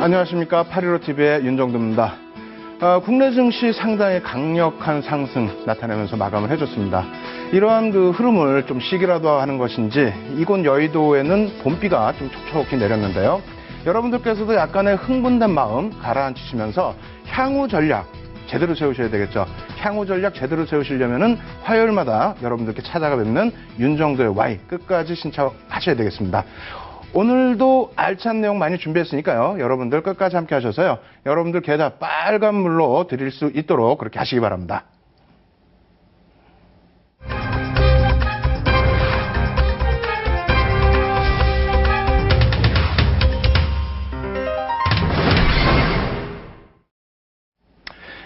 안녕하십니까. 815TV의 윤정두입니다. 국내 증시 상당히 강력한 상승 나타내면서 마감을 해줬습니다. 이러한 그 흐름을 좀 쉬기라도 하는 것인지 이곳 여의도에는 봄비가 좀 촉촉히 내렸는데요. 여러분들께서도 약간의 흥분된 마음 가라앉히시면서 향후 전략 제대로 세우셔야 되겠죠. 향후 전략 제대로 세우시려면은 화요일마다 여러분들께 찾아가 뵙는 윤정두의 Y 끝까지 신청하셔야 되겠습니다. 오늘도 알찬 내용 많이 준비했으니까요. 여러분들 끝까지 함께 하셔서요. 여러분들 계좌 빨간 물로 드릴 수 있도록 그렇게 하시기 바랍니다.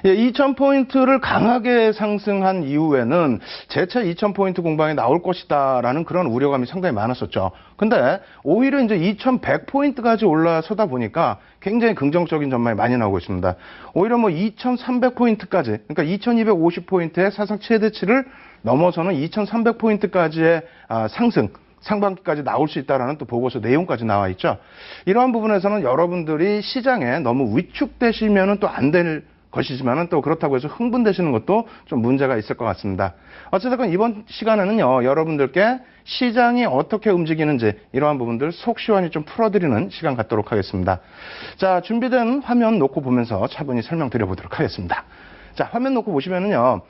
예, 2000포인트를 강하게 상승한 이후에는 재차 2000포인트 공방에 나올 것이다라는 그런 우려감이 상당히 많았었죠. 근데 오히려 이제 2100포인트까지 올라서다 보니까 굉장히 긍정적인 전망이 많이 나오고 있습니다. 오히려 뭐 2300포인트까지, 그러니까 2250포인트의 사상 최대치를 넘어서는 2300포인트까지의 상승, 상반기까지 나올 수 있다라는 또 보고서 내용까지 나와 있죠. 이러한 부분에서는 여러분들이 시장에 너무 위축되시면은 또 안 될 것이지만은 또 그렇다고 해서 흥분되시는 것도 좀 문제가 있을 것 같습니다. 어쨌든 이번 시간에는요, 여러분들께 시장이 어떻게 움직이는지 이러한 부분들 속 시원히 좀 풀어드리는 시간 갖도록 하겠습니다. 자, 준비된 화면 놓고 보면서 차분히 설명드려보도록 하겠습니다. 자, 화면 놓고 보시면은요,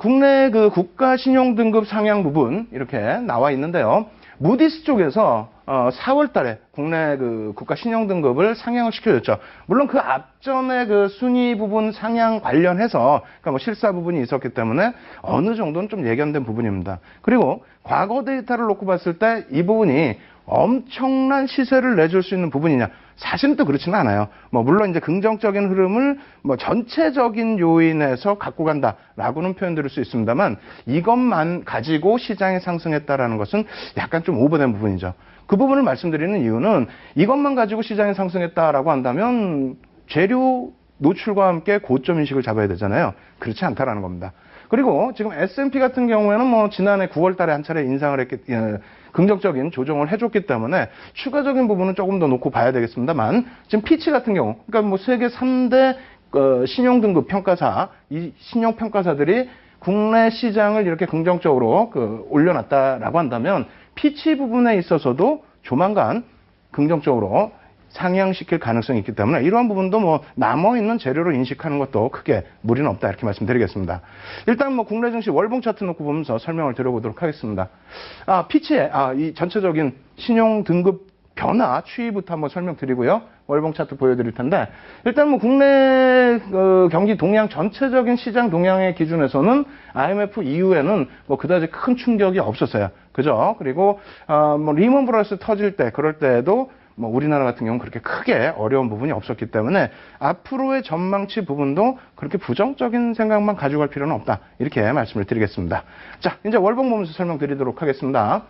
국내 그 국가 신용 등급 상향 부분 이렇게 나와 있는데요. 무디스 쪽에서 4월 달에 국내 그 국가 신용 등급을 상향을 시켜줬죠. 물론 그 앞전에 그 순위 부분 상향 관련해서 그러니까 뭐 실사 부분이 있었기 때문에 어느 정도는 좀 예견된 부분입니다. 그리고 과거 데이터를 놓고 봤을 때 이 부분이 엄청난 시세를 내줄 수 있는 부분이냐? 사실은 또 그렇지는 않아요. 뭐 물론 이제 긍정적인 흐름을 뭐 전체적인 요인에서 갖고 간다라고는 표현드릴 수 있습니다만 이것만 가지고 시장이 상승했다라는 것은 약간 좀 오버된 부분이죠. 그 부분을 말씀드리는 이유는 이것만 가지고 시장이 상승했다라고 한다면 재료 노출과 함께 고점 인식을 잡아야 되잖아요. 그렇지 않다라는 겁니다. 그리고 지금 S&P 같은 경우에는 뭐 지난해 9월 달에 한 차례 인상을 했기 긍정적인 조정을 해줬기 때문에 추가적인 부분은 조금 더 놓고 봐야 되겠습니다만 지금 피치 같은 경우 그러니까 뭐 세계 3대 신용등급 평가사 이 신용평가사들이 국내 시장을 이렇게 긍정적으로 올려놨다라고 한다면 피치 부분에 있어서도 조만간 긍정적으로 상향시킬 가능성이 있기 때문에 이러한 부분도 뭐 남아있는 재료로 인식하는 것도 크게 무리는 없다 이렇게 말씀드리겠습니다. 일단 뭐 국내 증시 월봉 차트 놓고 보면서 설명을 드려보도록 하겠습니다. 피치의 이 전체적인 신용 등급 변화 추이부터 한번 설명드리고요. 월봉 차트 보여드릴 텐데 일단 뭐 국내 경기 동향 전체적인 시장 동향의 기준에서는 IMF 이후에는 뭐 그다지 큰 충격이 없었어요. 그죠? 그리고 뭐 리먼 브러스 터질 때 그럴 때에도 뭐 우리나라 같은 경우는 그렇게 크게 어려운 부분이 없었기 때문에 앞으로의 전망치 부분도 그렇게 부정적인 생각만 가지고 갈 필요는 없다. 이렇게 말씀을 드리겠습니다. 자, 이제 월봉 보면서 설명드리도록 하겠습니다.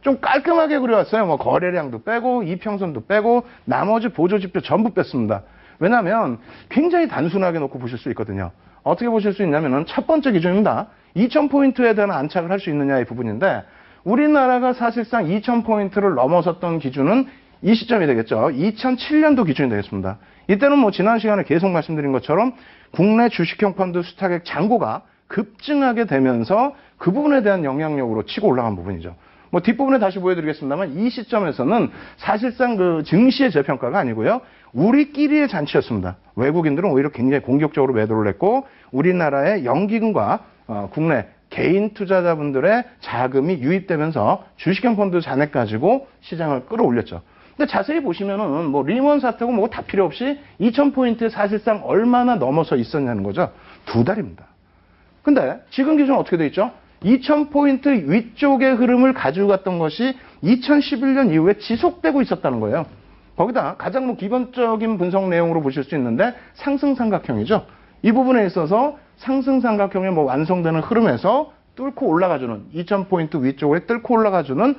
좀 깔끔하게 그려왔어요. 뭐 거래량도 빼고 이평선도 빼고 나머지 보조지표 전부 뺐습니다. 왜냐하면 굉장히 단순하게 놓고 보실 수 있거든요. 어떻게 보실 수 있냐면은 첫 번째 기준입니다. 2000포인트에 대한 안착을 할 수 있느냐의 부분인데 우리나라가 사실상 2000포인트를 넘어섰던 기준은 이 시점이 되겠죠. 2007년도 기준이 되겠습니다. 이때는 뭐 지난 시간에 계속 말씀드린 것처럼 국내 주식형 펀드 수탁액 잔고가 급증하게 되면서 그 부분에 대한 영향력으로 치고 올라간 부분이죠. 뭐 뒷부분에 다시 보여드리겠습니다만 이 시점에서는 사실상 그 증시의 재평가가 아니고요. 우리끼리의 잔치였습니다. 외국인들은 오히려 굉장히 공격적으로 매도를 했고 우리나라의 연기금과 국내 개인 투자자분들의 자금이 유입되면서 주식형 펀드 잔액 가지고 시장을 끌어올렸죠. 근데 자세히 보시면은 뭐 리먼 사태고 뭐 다 필요 없이 2000포인트에 사실상 얼마나 넘어서 있었냐는 거죠. 2달입니다. 근데 지금 기준 어떻게 돼 있죠? 2000포인트 위쪽의 흐름을 가지고 갔던 것이 2011년 이후에 지속되고 있었다는 거예요. 거기다 가장 뭐 기본적인 분석 내용으로 보실 수 있는데 상승삼각형이죠. 이 부분에 있어서 상승삼각형의 뭐 완성되는 흐름에서 뚫고 올라가주는 2000포인트 위쪽에 뚫고 올라가주는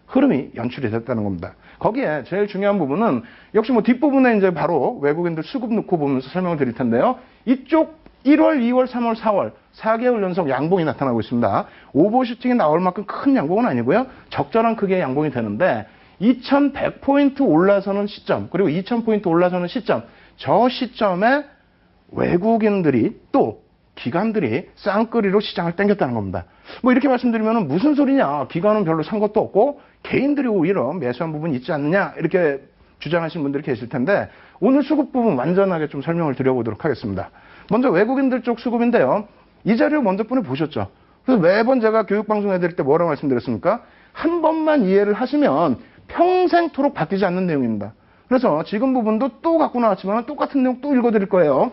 흐름이 연출이 됐다는 겁니다. 거기에 제일 중요한 부분은 역시 뭐 뒷부분에 이제 바로 외국인들 수급 넣고 보면서 설명을 드릴 텐데요. 이쪽 1월, 2월, 3월, 4월 4개월 연속 양봉이 나타나고 있습니다. 오버슈팅이 나올 만큼 큰 양봉은 아니고요. 적절한 크기의 양봉이 되는데 2100포인트 올라서는 시점, 그리고 2000포인트 올라서는 시점, 저 시점에 외국인들이 또 기관들이 쌍끌이로 시장을 땡겼다는 겁니다. 뭐 이렇게 말씀드리면 무슨 소리냐, 기관은 별로 산 것도 없고 개인들이 오히려 매수한 부분이 있지 않느냐, 이렇게 주장하시는 분들이 계실 텐데, 오늘 수급 부분 완전하게 좀 설명을 드려보도록 하겠습니다. 먼저 외국인들 쪽 수급인데요. 이 자료 먼저 분에 보셨죠? 그래서 매번 제가 교육방송 해드릴 때 뭐라고 말씀드렸습니까? 한 번만 이해를 하시면 평생토록 바뀌지 않는 내용입니다. 그래서 지금 부분도 또 갖고 나왔지만 똑같은 내용 또 읽어드릴 거예요.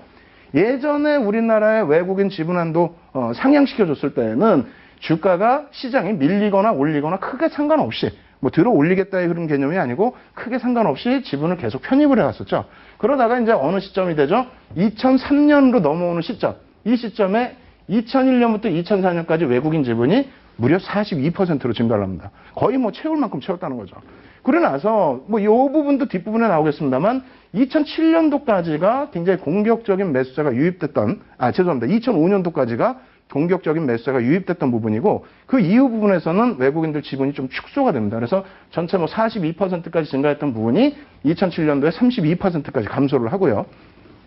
예전에 우리나라의 외국인 지분 한도 상향시켜줬을 때에는 주가가 시장이 밀리거나 올리거나 크게 상관없이, 뭐 들어 올리겠다의 흐름 개념이 아니고 크게 상관없이 지분을 계속 편입을 해왔었죠. 그러다가 이제 어느 시점이 되죠? 2003년으로 넘어오는 시점. 이 시점에 2001년부터 2004년까지 외국인 지분이 무려 42%로 증가를 합니다. 거의 뭐 채울 만큼 채웠다는 거죠. 그러고 나서 뭐 이 부분도 뒷부분에 나오겠습니다만 2007년도까지가 굉장히 공격적인 매수자가 유입됐던, 2005년도까지가 공격적인 매수자가 유입됐던 부분이고, 그 이후 부분에서는 외국인들 지분이 좀 축소가 됩니다. 그래서 전체 뭐 42%까지 증가했던 부분이 2007년도에 32%까지 감소를 하고요.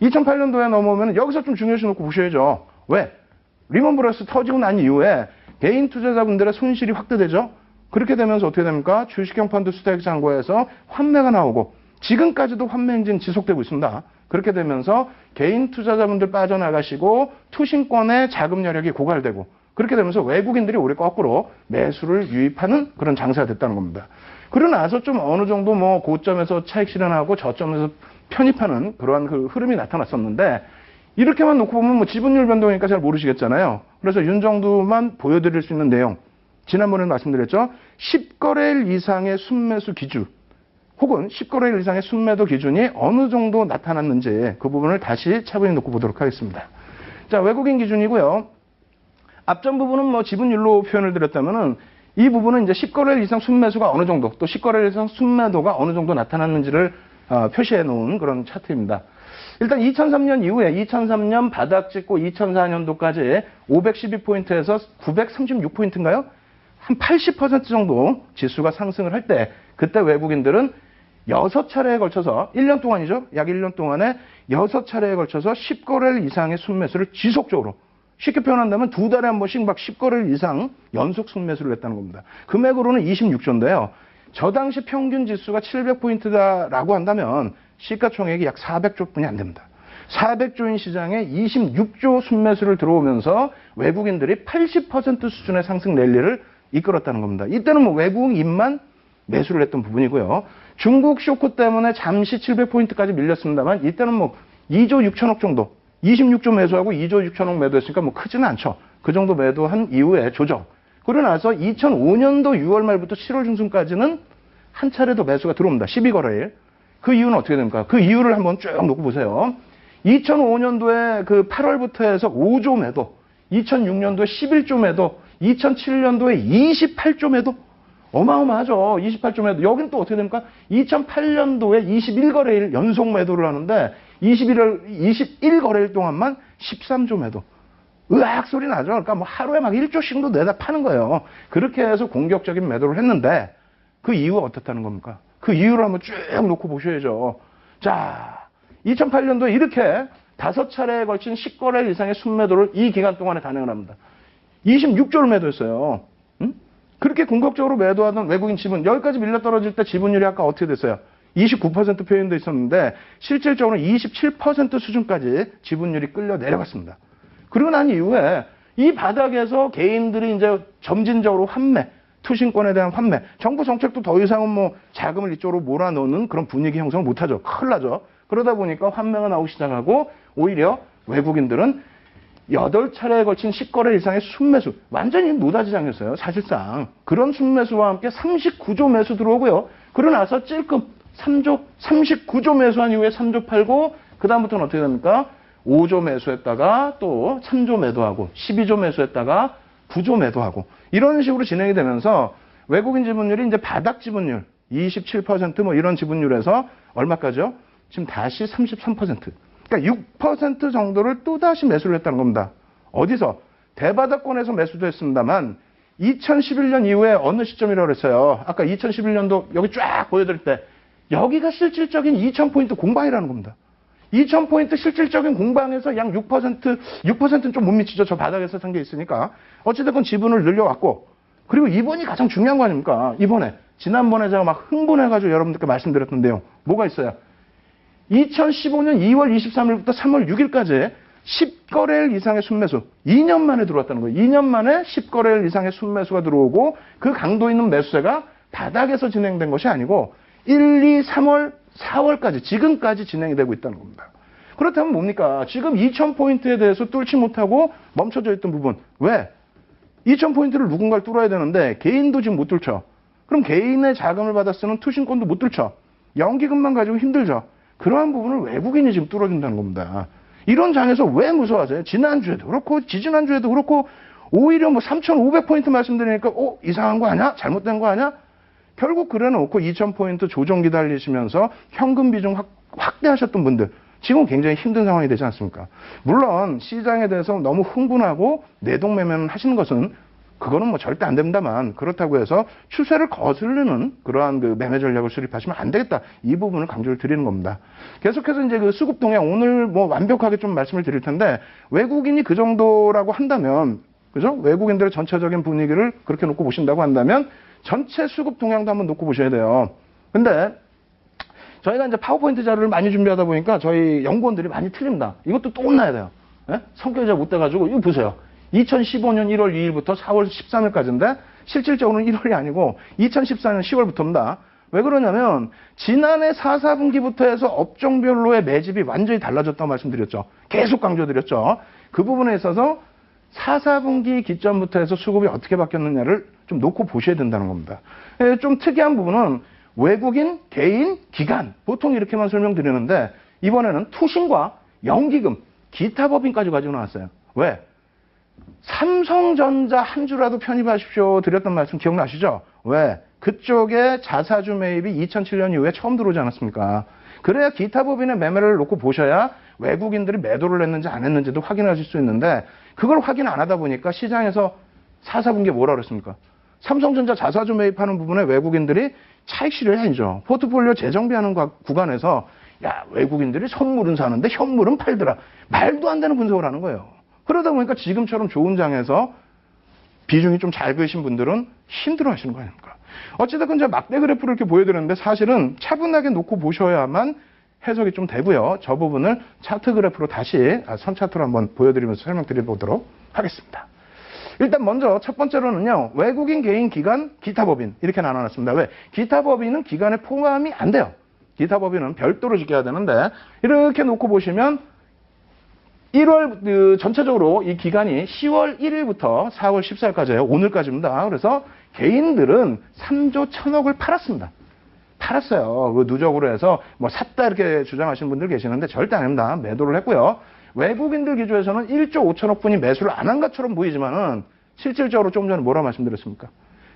2008년도에 넘어오면 여기서 좀 중요시 놓고 보셔야죠. 왜? 리먼 브러스 터지고 난 이후에 개인 투자자분들의 손실이 확대되죠. 그렇게 되면서 어떻게 됩니까? 주식형 펀드 스택 잔고에서 환매가 나오고, 지금까지도 환매 행진 지속되고 있습니다. 그렇게 되면서 개인 투자자분들 빠져나가시고 투신권의 자금 여력이 고갈되고, 그렇게 되면서 외국인들이 우리 거꾸로 매수를 유입하는 그런 장세가 됐다는 겁니다. 그러고 나서 좀 어느 정도 뭐 고점에서 차익 실현하고 저점에서 편입하는 그러한 그 흐름이 나타났었는데, 이렇게만 놓고 보면 뭐 지분율 변동이니까 잘 모르시겠잖아요. 그래서 윤정도만 보여드릴 수 있는 내용, 지난번에 말씀드렸죠. 10거래일 이상의 순매수 기준, 혹은 10거래일 이상의 순매도 기준이 어느 정도 나타났는지 그 부분을 다시 차분히 놓고 보도록 하겠습니다. 자, 외국인 기준이고요. 앞전 부분은 뭐 지분율로 표현을 드렸다면은 이 부분은 이제 10거래일 이상 순매수가 어느 정도, 또 10거래일 이상 순매도가 어느 정도 나타났는지를 표시해 놓은 그런 차트입니다. 일단 2003년 이후에 2003년 바닥 찍고 2004년도까지 512포인트에서 936포인트인가요? 한 80% 정도 지수가 상승을 할 때, 그때 외국인들은 6차례에 걸쳐서 1년 동안이죠. 약 1년 동안에 6차례에 걸쳐서 10거래일 이상의 순매수를 지속적으로, 쉽게 표현한다면 두 달에 한 번씩 막 10거래일 이상 연속 순매수를 했다는 겁니다. 금액으로는 26조인데요. 저 당시 평균 지수가 700포인트다라고 한다면 시가총액이 약 400조뿐이 안 됩니다. 400조인 시장에 26조 순매수를 들어오면서 외국인들이 80% 수준의 상승 랠리를 이끌었다는 겁니다. 이때는 뭐 외국인만 매수를 했던 부분이고요. 중국 쇼크 때문에 잠시 700포인트까지 밀렸습니다만, 이때는 뭐 2조 6천억 정도, 26조 매수하고 2조 6천억 매도했으니까 뭐 크지는 않죠. 그 정도 매도한 이후에 조정. 그러고 나서 2005년도 6월 말부터 7월 중순까지는 한 차례 더 매수가 들어옵니다. 12거래일. 그 이유는 어떻게 됩니까? 그 이유를 한번 쭉 놓고 보세요. 2005년도에 그 8월부터 해서 5조 매도, 2006년도에 11조 매도, 2007년도에 28조 매도. 어마어마하죠. 28조 매도. 여긴 또 어떻게 됩니까? 2008년도에 21거래일 연속 매도를 하는데 21거래일 동안만 13조 매도. 으악 소리 나죠. 그러니까 뭐 하루에 막 1조씩도 내다 파는 거예요. 그렇게 해서 공격적인 매도를 했는데, 그 이유가 어떻다는 겁니까? 그 이유를 한번 쭉 놓고 보셔야죠. 자, 2008년도에 이렇게 5차례에 걸친 10거래일 이상의 순매도를 이 기간 동안에 단행을 합니다. 26조를 매도했어요. 응? 그렇게 공격적으로 매도하던 외국인 지분, 여기까지 밀려 떨어질 때 지분율이 아까 어떻게 됐어요? 29% 표현돼 있었는데 실질적으로 27% 수준까지 지분율이 끌려 내려갔습니다. 그러고 난 이후에 이 바닥에서 개인들이 이제 점진적으로 환매, 투신권에 대한 환매, 정부 정책도 더 이상은 뭐 자금을 이쪽으로 몰아넣는 그런 분위기 형성을 못하죠. 큰일 나죠. 그러다 보니까 환매가 나오기 시작하고, 오히려 외국인들은 8차례에 걸친 10거래 이상의 순매수, 완전히 노다지장이었어요. 사실상 그런 순매수와 함께 39조 매수 들어오고요. 그러고 나서 찔끔 39조 매수한 이후에 3조 팔고, 그 다음부터는 어떻게 됩니까? 5조 매수했다가 또 3조 매도하고, 12조 매수했다가 9조 매도하고, 이런 식으로 진행이 되면서 외국인 지분율이 이제 바닥 지분율 27% 뭐 이런 지분율에서 얼마까지요? 지금 다시 33%. 그러니까 6% 정도를 또다시 매수를 했다는 겁니다. 어디서? 대바닥권에서 매수도 했습니다만 2011년 이후에 어느 시점이라고 그랬어요? 아까 2011년도 여기 쫙 보여드릴 때 여기가 실질적인 2000포인트 공방이라는 겁니다. 2000포인트 실질적인 공방에서 약 6%는 좀 못 미치죠. 저 바닥에서 상계 있으니까. 어찌됐건 지분을 늘려왔고, 그리고 이번이 가장 중요한 거 아닙니까? 이번에. 지난번에 제가 막 흥분해가지고 여러분들께 말씀드렸던 내용. 뭐가 있어요? 2015년 2월 23일부터 3월 6일까지 10거래일 이상의 순매수. 2년 만에 들어왔다는 거예요. 2년 만에 10거래일 이상의 순매수가 들어오고 그 강도 있는 매수세가 바닥에서 진행된 것이 아니고 1, 2, 3월, 4월까지 지금까지 진행이 되고 있다는 겁니다. 그렇다면 뭡니까? 지금 2000포인트에 대해서 뚫지 못하고 멈춰져 있던 부분. 왜? 2000포인트를 누군가를 뚫어야 되는데 개인도 지금 못 뚫죠. 그럼 개인의 자금을 받아 쓰는 투신권도 못 뚫죠. 연기금만 가지고 힘들죠. 그러한 부분을 외국인이 지금 뚫어준다는 겁니다. 이런 장에서 왜 무서워하세요? 지난주에도 그렇고 지지난주에도 그렇고 오히려 뭐 3,500포인트 말씀드리니까 이상한 거 아니야? 잘못된 거 아니야? 결국 그래놓고 2000포인트 조정 기다리시면서 현금 비중 확대하셨던 분들 지금 굉장히 힘든 상황이 되지 않습니까? 물론 시장에 대해서 너무 흥분하고 내동매매를 하시는 것은 그거는 뭐 절대 안 됩니다만 그렇다고 해서 추세를 거스르는 그러한 그 매매 전략을 수립하시면 안 되겠다. 이 부분을 강조를 드리는 겁니다. 계속해서 이제 그 수급 동향 오늘 뭐 완벽하게 좀 말씀을 드릴 텐데 외국인이 그 정도라고 한다면 그죠? 외국인들의 전체적인 분위기를 그렇게 놓고 보신다고 한다면 전체 수급 동향도 한번 놓고 보셔야 돼요. 근데 저희가 이제 파워포인트 자료를 많이 준비하다 보니까 저희 연구원들이 많이 틀립니다. 이것도 또 혼나야 돼요. 예? 성격이 잘 못 돼가지고 이거 보세요. 2015년 1월 2일부터 4월 13일까지인데 실질적으로는 1월이 아니고 2014년 10월부터입니다. 왜 그러냐면 지난해 4, 4분기부터 해서 업종별로의 매집이 완전히 달라졌다고 말씀드렸죠. 계속 강조드렸죠. 그 부분에 있어서 4, 4분기 기점부터 해서 수급이 어떻게 바뀌었느냐를 좀 놓고 보셔야 된다는 겁니다. 좀 특이한 부분은 외국인, 개인, 기관 보통 이렇게만 설명드리는데 이번에는 투신과 연기금, 기타 법인까지 가지고 나왔어요. 왜? 삼성전자 한 주라도 편입하십시오 드렸던 말씀 기억나시죠? 왜? 그쪽에 자사주 매입이 2007년 이후에 처음 들어오지 않았습니까? 그래야 기타 법인의 매매를 놓고 보셔야 외국인들이 매도를 했는지 안 했는지도 확인하실 수 있는데 그걸 확인 안 하다 보니까 시장에서 4, 4분기에 뭐라 그랬습니까? 삼성전자 자사주 매입하는 부분에 외국인들이 차익 실현이죠. 포트폴리오 재정비하는 구간에서 야 외국인들이 선물은 사는데 현물은 팔더라. 말도 안 되는 분석을 하는 거예요. 그러다 보니까 지금처럼 좋은 장에서 비중이 좀 잘 그으신 분들은 힘들어 하시는 거 아닙니까? 어찌됐건 제가 막대 그래프를 이렇게 보여드렸는데 사실은 차분하게 놓고 보셔야만 해석이 좀 되고요. 저 부분을 차트 그래프로 다시 선 차트로 한번 보여드리면서 설명드려보도록 하겠습니다. 일단 먼저 첫 번째로는요. 외국인, 개인, 기관, 기타 법인 이렇게 나눠놨습니다. 왜? 기타 법인은 기관에 포함이 안 돼요. 기타 법인은 별도로 지켜야 되는데 이렇게 놓고 보시면 1월 전체적으로 이 기간이 10월 1일부터 4월 14일까지예요. 오늘까지입니다. 그래서 개인들은 3조 1000억을 팔았습니다. 팔았어요. 그 누적으로 해서 뭐 샀다 이렇게 주장하시는 분들 계시는데 절대 아닙니다. 매도를 했고요. 외국인들 기준에서는 1조 5천억 분이 매수를 안 한 것처럼 보이지만은 실질적으로 좀 전에 뭐라 말씀드렸습니까?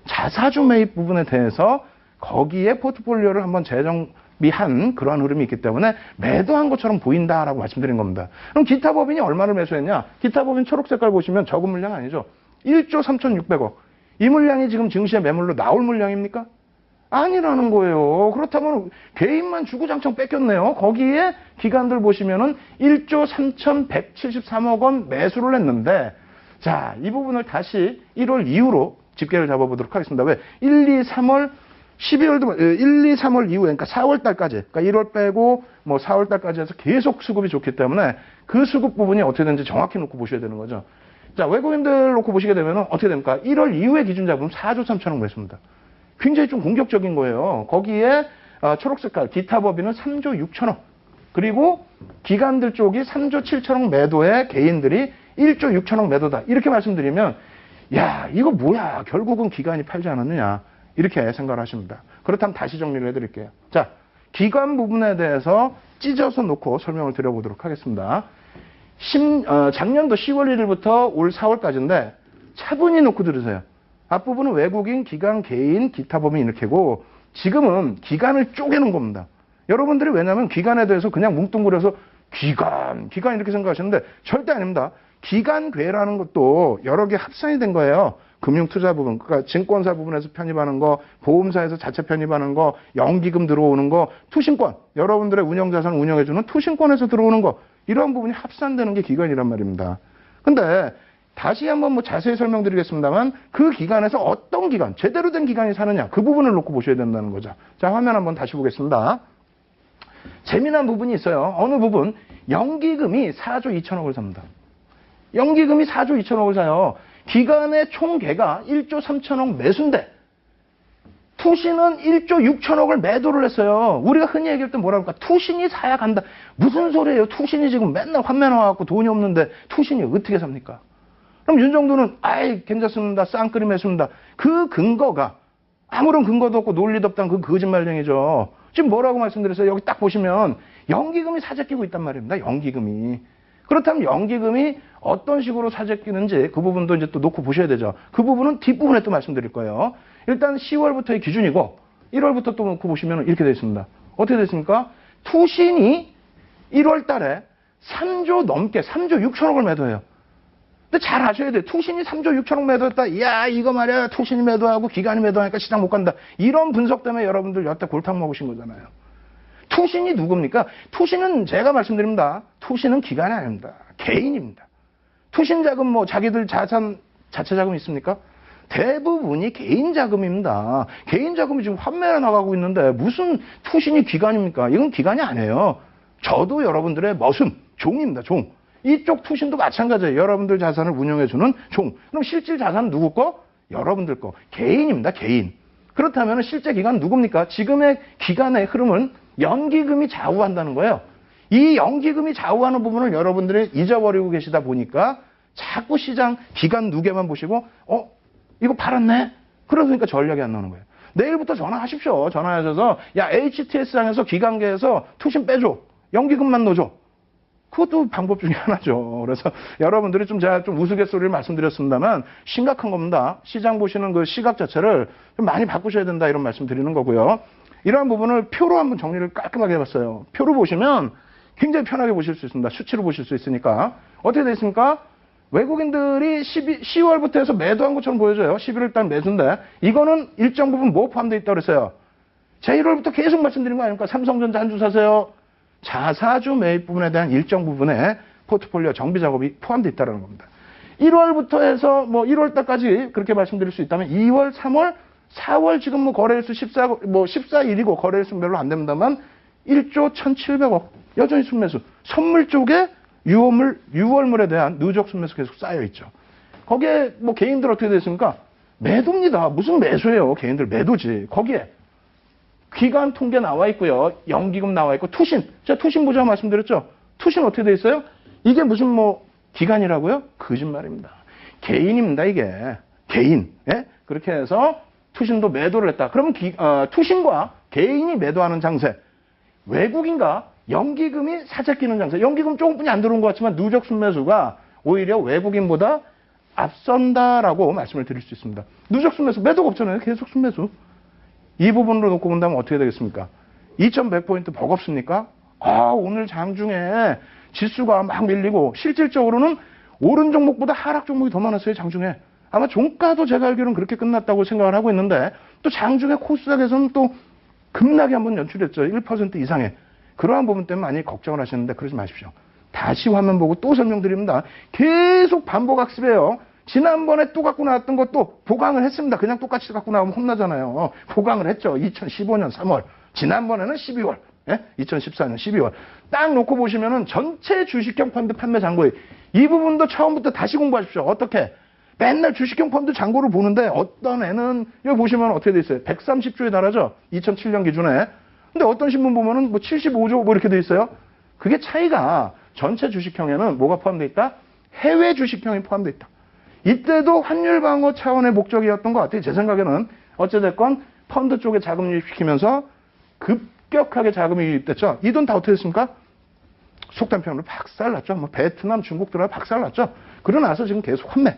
자사주 매입 부분에 대해서 거기에 포트폴리오를 한번 재정비한 그러한 흐름이 있기 때문에 매도한 것처럼 보인다라고 말씀드린 겁니다. 그럼 기타 법인이 얼마를 매수했냐? 기타 법인 초록 색깔 보시면 적은 물량 아니죠? 1조 3,600억. 이 물량이 지금 증시의 매물로 나올 물량입니까? 아니라는 거예요. 그렇다면 개인만 주구장창 뺏겼네요. 거기에 기관들 보시면은 1조 3,173억 원 매수를 했는데 자, 이 부분을 다시 1월 이후로 집계를 잡아보도록 하겠습니다. 왜? 1, 2, 3월 12월도 1, 2, 3월 이후에 그러니까 4월 달까지 그러니까 1월 빼고 뭐 4월 달까지 해서 계속 수급이 좋기 때문에 그 수급 부분이 어떻게 되는지 정확히 놓고 보셔야 되는 거죠. 자, 외국인들 놓고 보시게 되면 어떻게 됩니까? 1월 이후에 기준 잡으면 4조 3천억 매수입니다. 굉장히 좀 공격적인 거예요. 거기에 초록색깔 기타 법인은 3조 6천억 그리고 기관들 쪽이 3조 7천억 매도에 개인들이 1조 6천억 매도다. 이렇게 말씀드리면 야 이거 뭐야 결국은 기관이 팔지 않았느냐 이렇게 생각을 하십니다. 그렇다면 다시 정리를 해드릴게요. 자, 기관 부분에 대해서 찢어서 놓고 설명을 드려보도록 하겠습니다. 작년도 10월 1일부터 올 4월까지인데 차분히 놓고 들으세요. 앞부분은 외국인, 기관, 개인, 기타 법인 이렇게고 지금은 기관을 쪼개는 겁니다. 여러분들이 왜냐하면 기관에 대해서 그냥 뭉뚱그려서 기관 이렇게 생각하시는데 절대 아닙니다. 기관괴라는 것도 여러 개 합산이 된 거예요. 금융투자 부분, 그러니까 증권사 부분에서 편입하는 거, 보험사에서 자체 편입하는 거, 연기금 들어오는 거, 투신권, 여러분들의 운영자산 운영해주는 투신권에서 들어오는 거, 이런 부분이 합산되는 게 기간이란 말입니다. 근데 다시 한번 뭐 자세히 설명드리겠습니다만 그 기간에서 어떤 기간, 제대로 된 기간이 사느냐, 그 부분을 놓고 보셔야 된다는 거죠. 자, 화면 한번 다시 보겠습니다. 재미난 부분이 있어요. 어느 부분? 연기금이 4조 2천억을 삽니다. 연기금이 4조 2천억을 사요. 기간의 총계가 1조 3천억 매수인데 투신은 1조 6천억을 매도를 했어요. 우리가 흔히 얘기할 때 뭐라 그럴까? 투신이 사야 간다. 무슨 소리예요? 투신이 지금 맨날 환매 나와갖고 돈이 없는데 투신이 어떻게 삽니까? 그럼 윤정도는 아이 괜찮습니다. 쌍끌이 매수입니다. 그 근거가 아무런 근거도 없고 논리도 없다는 그 거짓말쟁이죠. 지금 뭐라고 말씀드렸어요? 여기 딱 보시면 연기금이 사재 끼고 있단 말입니다. 연기금이. 그렇다면 연기금이 어떤 식으로 사재 끼는지 그 부분도 이제 또 놓고 보셔야 되죠. 그 부분은 뒷부분에 또 말씀드릴 거예요. 일단 10월부터의 기준이고 1월부터 또 놓고 보시면 이렇게 되어 있습니다. 어떻게 됐습니까? 투신이 1월 달에 3조 넘게 3조 6천억을 매도해요. 근데 잘 아셔야 돼요. 투신이 3조 6천억 매도했다. 이야 이거 말이야 투신이 매도하고 기관이 매도하니까 시장 못 간다. 이런 분석 때문에 여러분들 여태 골탕 먹으신 거잖아요. 투신이 누굽니까? 투신은 제가 말씀드립니다. 투신은 기관이 아닙니다. 개인입니다. 투신 자금 뭐 자기들 자산 자체 자금 있습니까? 대부분이 개인 자금입니다. 개인 자금이 지금 환매가 나가고 있는데 무슨 투신이 기관입니까? 이건 기관이 아니에요. 저도 여러분들의 머슴, 종입니다. 종. 이쪽 투신도 마찬가지예요. 여러분들 자산을 운영해주는 종. 그럼 실질 자산은 누구 거? 여러분들 거. 개인입니다. 개인. 그렇다면 실제 기관은 누굽니까? 지금의 기간의 흐름은 연기금이 좌우한다는 거예요. 이 연기금이 좌우하는 부분을 여러분들이 잊어버리고 계시다 보니까 자꾸 시장 기간 누계만 보시고 이거 팔았네? 그러니까 전략이 안 나오는 거예요. 내일부터 전화하십시오. 전화하셔서 야 HTS상에서 기관계에서 투신 빼줘. 연기금만 넣어줘. 그것도 방법 중에 하나죠. 그래서 여러분들이 제가 좀 우스갯소리를 말씀드렸습니다만 심각한 겁니다. 시장 보시는 그 시각 자체를 좀 많이 바꾸셔야 된다 이런 말씀 드리는 거고요. 이러한 부분을 표로 한번 정리를 깔끔하게 해봤어요. 표로 보시면 굉장히 편하게 보실 수 있습니다. 수치로 보실 수 있으니까. 어떻게 되어 있습니까? 외국인들이 10월부터 해서 매도한 것처럼 보여져요. 11월 달 매수인데 이거는 일정 부분 뭐 포함되어 있다고 그랬어요? 제 1월부터 계속 말씀드린 거 아닙니까? 삼성전자 한 주 사세요. 자사주 매입 부분에 대한 일정 부분의 포트폴리오 정비 작업이 포함되어 있다는 겁니다. 1월부터 해서 뭐 1월 달까지 그렇게 말씀드릴 수 있다면 2월, 3월, 4월 지금 뭐 거래일수 14일이고 거래일수는 별로 안 됩니다만 1조 1,700억 여전히 순매수. 선물 쪽에 유월물에 대한 누적 순매수 계속 쌓여있죠. 거기에 뭐 개인들 어떻게 됐습니까? 매도입니다. 무슨 매수예요? 개인들 매도지. 거기에 기간 통계 나와 있고요. 연기금 나와 있고 투신. 제가 투신 보자 말씀드렸죠. 투신 어떻게 돼 있어요? 이게 무슨 뭐 기간이라고요? 거짓말입니다. 개인입니다. 이게. 개인. 예? 그렇게 해서 투신도 매도를 했다. 그러면 투신과 개인이 매도하는 장세. 외국인과 연기금이 사재 끼는 장세. 연기금 조금뿐이 안 들어온 것 같지만 누적 순매수가 오히려 외국인보다 앞선다라고 말씀을 드릴 수 있습니다. 누적 순매수. 매도가 없잖아요. 계속 순매수. 이 부분으로 놓고 본다면 어떻게 되겠습니까? 2100포인트 버겁습니까? 오늘 장중에 지수가 막 밀리고 실질적으로는 오른 종목보다 하락 종목이 더 많았어요. 장중에. 아마 종가도 제가 알기로는 그렇게 끝났다고 생각을 하고 있는데 또 장중에 코스닥에서는 또 급락이 한번 연출했죠. 1% 이상의. 그러한 부분 때문에 많이 걱정을 하시는데 그러지 마십시오. 다시 화면 보고 또 설명드립니다. 계속 반복학습이에요. 지난번에 또 갖고 나왔던 것도 보강을 했습니다. 그냥 똑같이 갖고 나오면 혼나잖아요. 보강을 했죠. 2015년 3월. 지난번에는 12월. 예? 2014년 12월. 딱 놓고 보시면은 전체 주식형 펀드 판매 잔고에 이 부분도 처음부터 다시 공부하십시오. 어떻게? 맨날 주식형 펀드 잔고를 보는데 어떤 애는 여기 보시면 어떻게 돼 있어요? 130조에 달하죠. 2007년 기준에. 근데 어떤 신문 보면은 뭐 75조 뭐 이렇게 돼 있어요. 그게 차이가 전체 주식형에는 뭐가 포함되어 있다? 해외 주식형이 포함되어 있다. 이때도 환율 방어 차원의 목적이었던 것 같아요. 제 생각에는 어찌됐건 펀드 쪽에 자금 유입시키면서 급격하게 자금이 유입됐죠. 이 돈 다 어떻게 됐습니까? 속된 표현으로 박살났죠. 뭐 베트남, 중국 들어가 박살났죠. 그러고 나서 지금 계속 환매.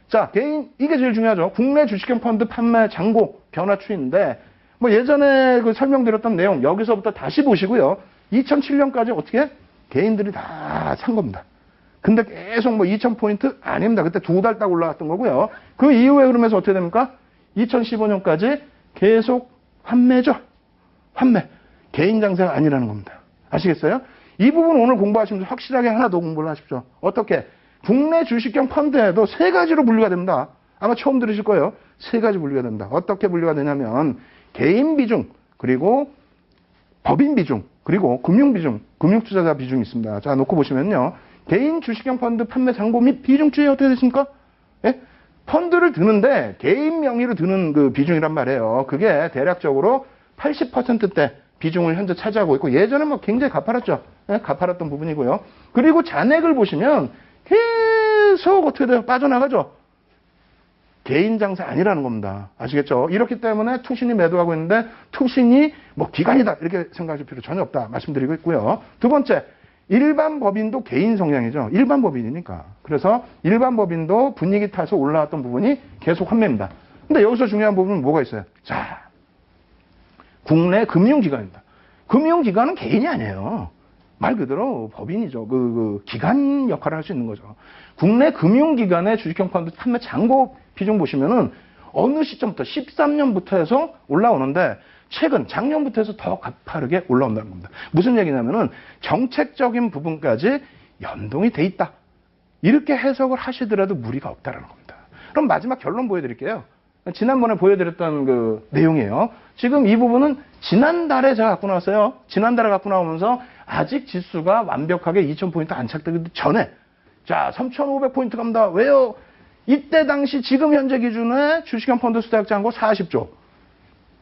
자, 개인 이게 제일 중요하죠. 국내 주식형 펀드 판매 잔고 변화 추이인데 뭐 예전에 그 설명드렸던 내용 여기서부터 다시 보시고요. 2007년까지 어떻게 개인들이 다 산 겁니다. 근데 계속 뭐 2000포인트? 아닙니다. 그때 2달 딱 올라갔던 거고요. 그 이후에 그러면서 어떻게 됩니까? 2015년까지 계속 환매죠. 환매. 개인 장세가 아니라는 겁니다. 아시겠어요? 이 부분 오늘 공부하시면서 확실하게 하나 더 공부를 하십시오. 어떻게? 국내 주식형 펀드에도 3가지로 분류가 됩니다. 아마 처음 들으실 거예요. 3가지 분류가 된다. 어떻게 분류가 되냐면 개인 비중, 그리고 법인 비중, 그리고 금융 비중, 금융투자자 비중이 있습니다. 자, 놓고 보시면요. 개인 주식형 펀드 판매 잔고 및 비중주의 어떻게 되십니까? 예? 펀드를 드는데 개인 명의로 드는 그 비중이란 말이에요. 그게 대략적으로 80%대 비중을 현재 차지하고 있고, 예전에 뭐 굉장히 가파랐죠. 예? 가파랐던 부분이고요. 그리고 잔액을 보시면 계속 어떻게 돼요? 빠져나가죠. 개인 장사 아니라는 겁니다. 아시겠죠? 이렇기 때문에 투신이 매도하고 있는데 투신이 뭐 기관이다 이렇게 생각하실 필요 전혀 없다 말씀드리고 있고요. 두 번째, 일반 법인도 개인 성향이죠. 일반 법인이니까. 그래서 일반 법인도 분위기 타서 올라왔던 부분이 계속 환매입니다. 근데 여기서 중요한 부분은 뭐가 있어요? 자, 국내 금융기관입니다. 금융기관은 개인이 아니에요. 말 그대로 법인이죠. 기관 역할을 할 수 있는 거죠. 국내 금융기관의 주식형 펀드 판매 잔고 비중 보시면은 어느 시점부터 13년부터 해서 올라오는데 최근 작년부터 해서 더 가파르게 올라온다는 겁니다. 무슨 얘기냐면은 정책적인 부분까지 연동이 돼 있다. 이렇게 해석을 하시더라도 무리가 없다는 겁니다. 그럼 마지막 결론 보여드릴게요. 지난번에 보여드렸던 그 내용이에요. 지금 이 부분은 지난달에 제가 갖고 나왔어요. 지난달에 갖고 나오면서 아직 지수가 완벽하게 2000포인트 안착되기 전에 자 3500포인트 갑니다. 왜요? 이때 당시 지금 현재 기준에 주식형 펀드 수대학 잔고 40조.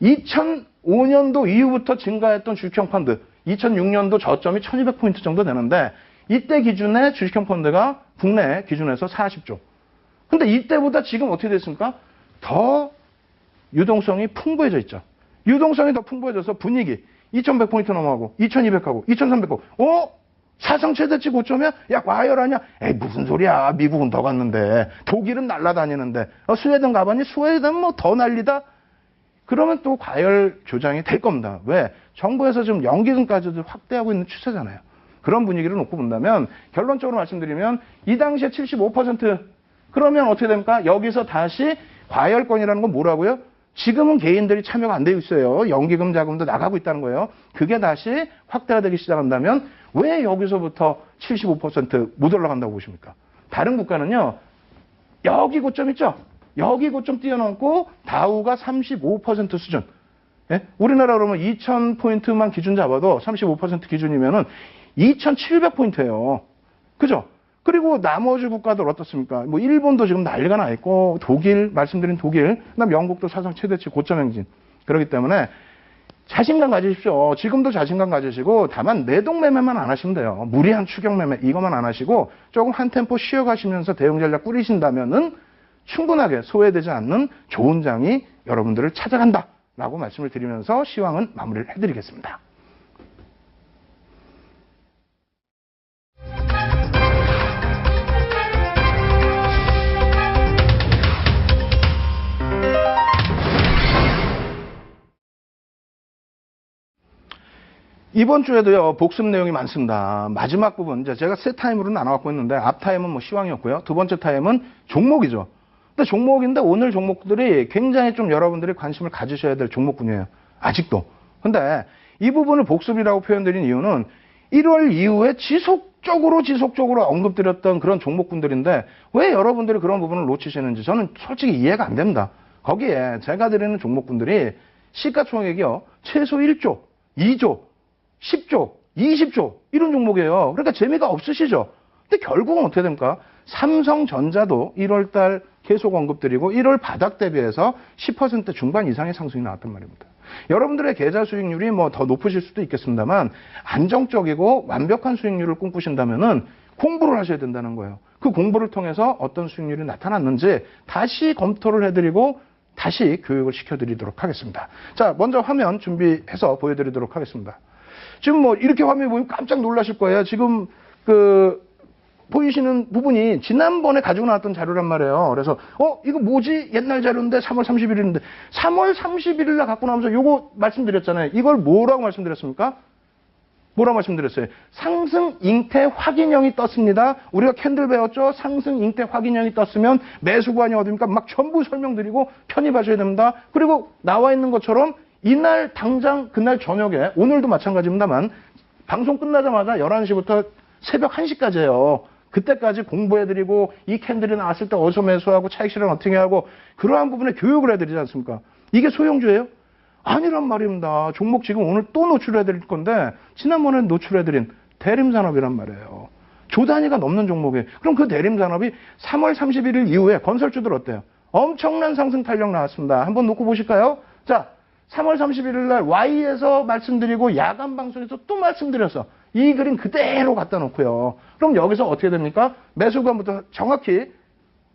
2005년도 이후부터 증가했던 주식형 펀드 2006년도 저점이 1200포인트 정도 되는데 이때 기준에 주식형 펀드가 국내 기준에서 40조. 근데 이때보다 지금 어떻게 됐습니까? 더 유동성이 풍부해져 있죠. 유동성이 더 풍부해져서 분위기 2100포인트 넘어가고 2200하고 2300하고 사상 최대치 고점이야? 야 과열하냐? 에이 무슨 소리야. 미국은 더 갔는데 독일은 날아다니는데 스웨덴 가봤니? 스웨덴 뭐 더 난리다? 그러면 또 과열 조장이 될 겁니다. 왜? 정부에서 지금 연기금까지도 확대하고 있는 추세잖아요. 그런 분위기를 놓고 본다면 결론적으로 말씀드리면 이 당시에 75% 그러면 어떻게 됩니까? 여기서 다시 과열권이라는 건 뭐라고요? 지금은 개인들이 참여가 안 되고 있어요. 연기금 자금도 나가고 있다는 거예요. 그게 다시 확대가 되기 시작한다면 왜 여기서부터 75%못 올라간다고 보십니까? 다른 국가는요. 여기 고점 있죠? 여기 고점 뛰어넘고 다우가 35% 수준. 예? 우리나라 그러면 2000포인트만 기준 잡아도 35% 기준이면은 2700포인트예요. 그죠? 그리고 나머지 국가들 어떻습니까? 뭐 일본도 지금 난리가 나 있고 독일 말씀드린 독일, 그다음 영국도 사상 최대치 고점 행진. 그렇기 때문에 자신감 가지십시오. 지금도 자신감 가지시고 다만 내동 매매만 안 하시면 돼요. 무리한 추격 매매 이것만 안 하시고 조금 한 템포 쉬어가시면서 대응 전략 꾸리신다면은 충분하게 소외되지 않는 좋은 장이 여러분들을 찾아간다라고 말씀을 드리면서 시황은 마무리를 해드리겠습니다. 이번 주에도요, 복습 내용이 많습니다. 마지막 부분, 이제 제가 세 타임으로 나눠갖고 있는데, 앞 타임은 뭐 시황이었고요. 두 번째 타임은 종목이죠. 근데 종목인데, 오늘 종목들이 굉장히 좀 여러분들이 관심을 가지셔야 될 종목군이에요. 아직도. 근데 이 부분을 복습이라고 표현드린 이유는 1월 이후에 지속적으로 언급드렸던 그런 종목군들인데, 왜 여러분들이 그런 부분을 놓치시는지 저는 솔직히 이해가 안 됩니다. 거기에 제가 드리는 종목군들이 시가총액이요, 최소 1조, 2조, 10조, 20조 이런 종목이에요. 그러니까 재미가 없으시죠? 근데 결국은 어떻게 됩니까? 삼성전자도 1월달 계속 언급드리고 1월 바닥 대비해서 10% 중반 이상의 상승이 나왔단 말입니다. 여러분들의 계좌 수익률이 뭐 더 높으실 수도 있겠습니다만 안정적이고 완벽한 수익률을 꿈꾸신다면은 공부를 하셔야 된다는 거예요. 그 공부를 통해서 어떤 수익률이 나타났는지 다시 검토를 해드리고 다시 교육을 시켜드리도록 하겠습니다. 자, 먼저 화면 준비해서 보여드리도록 하겠습니다. 지금 뭐 이렇게 화면이 보이면 깜짝 놀라실 거예요. 지금 보이시는 부분이 지난번에 가지고 나왔던 자료란 말이에요. 그래서 이거 뭐지? 옛날 자료인데 3월 31일인데 3월 31일 날 갖고 나오면서 요거 말씀드렸잖아요. 이걸 뭐라고 말씀드렸습니까? 뭐라 말씀드렸어요? 상승 잉태 확인형이 떴습니다. 우리가 캔들 배웠죠? 상승 잉태 확인형이 떴으면 매수 구간이 어디입니까? 막 전부 설명드리고 편입하셔야 됩니다. 그리고 나와 있는 것처럼 이날 당장 그날 저녁에 오늘도 마찬가지입니다만 방송 끝나자마자 11시부터 새벽 1시까지예요. 그때까지 공부해드리고 이 캔들이 나왔을 때 어디서 매수하고 차익 실현 어떻게 하고 그러한 부분에 교육을 해드리지 않습니까? 이게 소형주예요? 아니란 말입니다. 종목 지금 오늘 또 노출해드릴 건데 지난번에 노출해드린 대림산업이란 말이에요. 조 단위가 넘는 종목이에요. 그럼 그 대림산업이 3월 31일 이후에 건설주들 어때요? 엄청난 상승 탄력 나왔습니다. 한번 놓고 보실까요? 자, 3월 31일 날 Y에서 말씀드리고 야간 방송에서 또 말씀드렸어. 이 그림 그대로 갖다 놓고요. 그럼 여기서 어떻게 됩니까? 매수관부터 정확히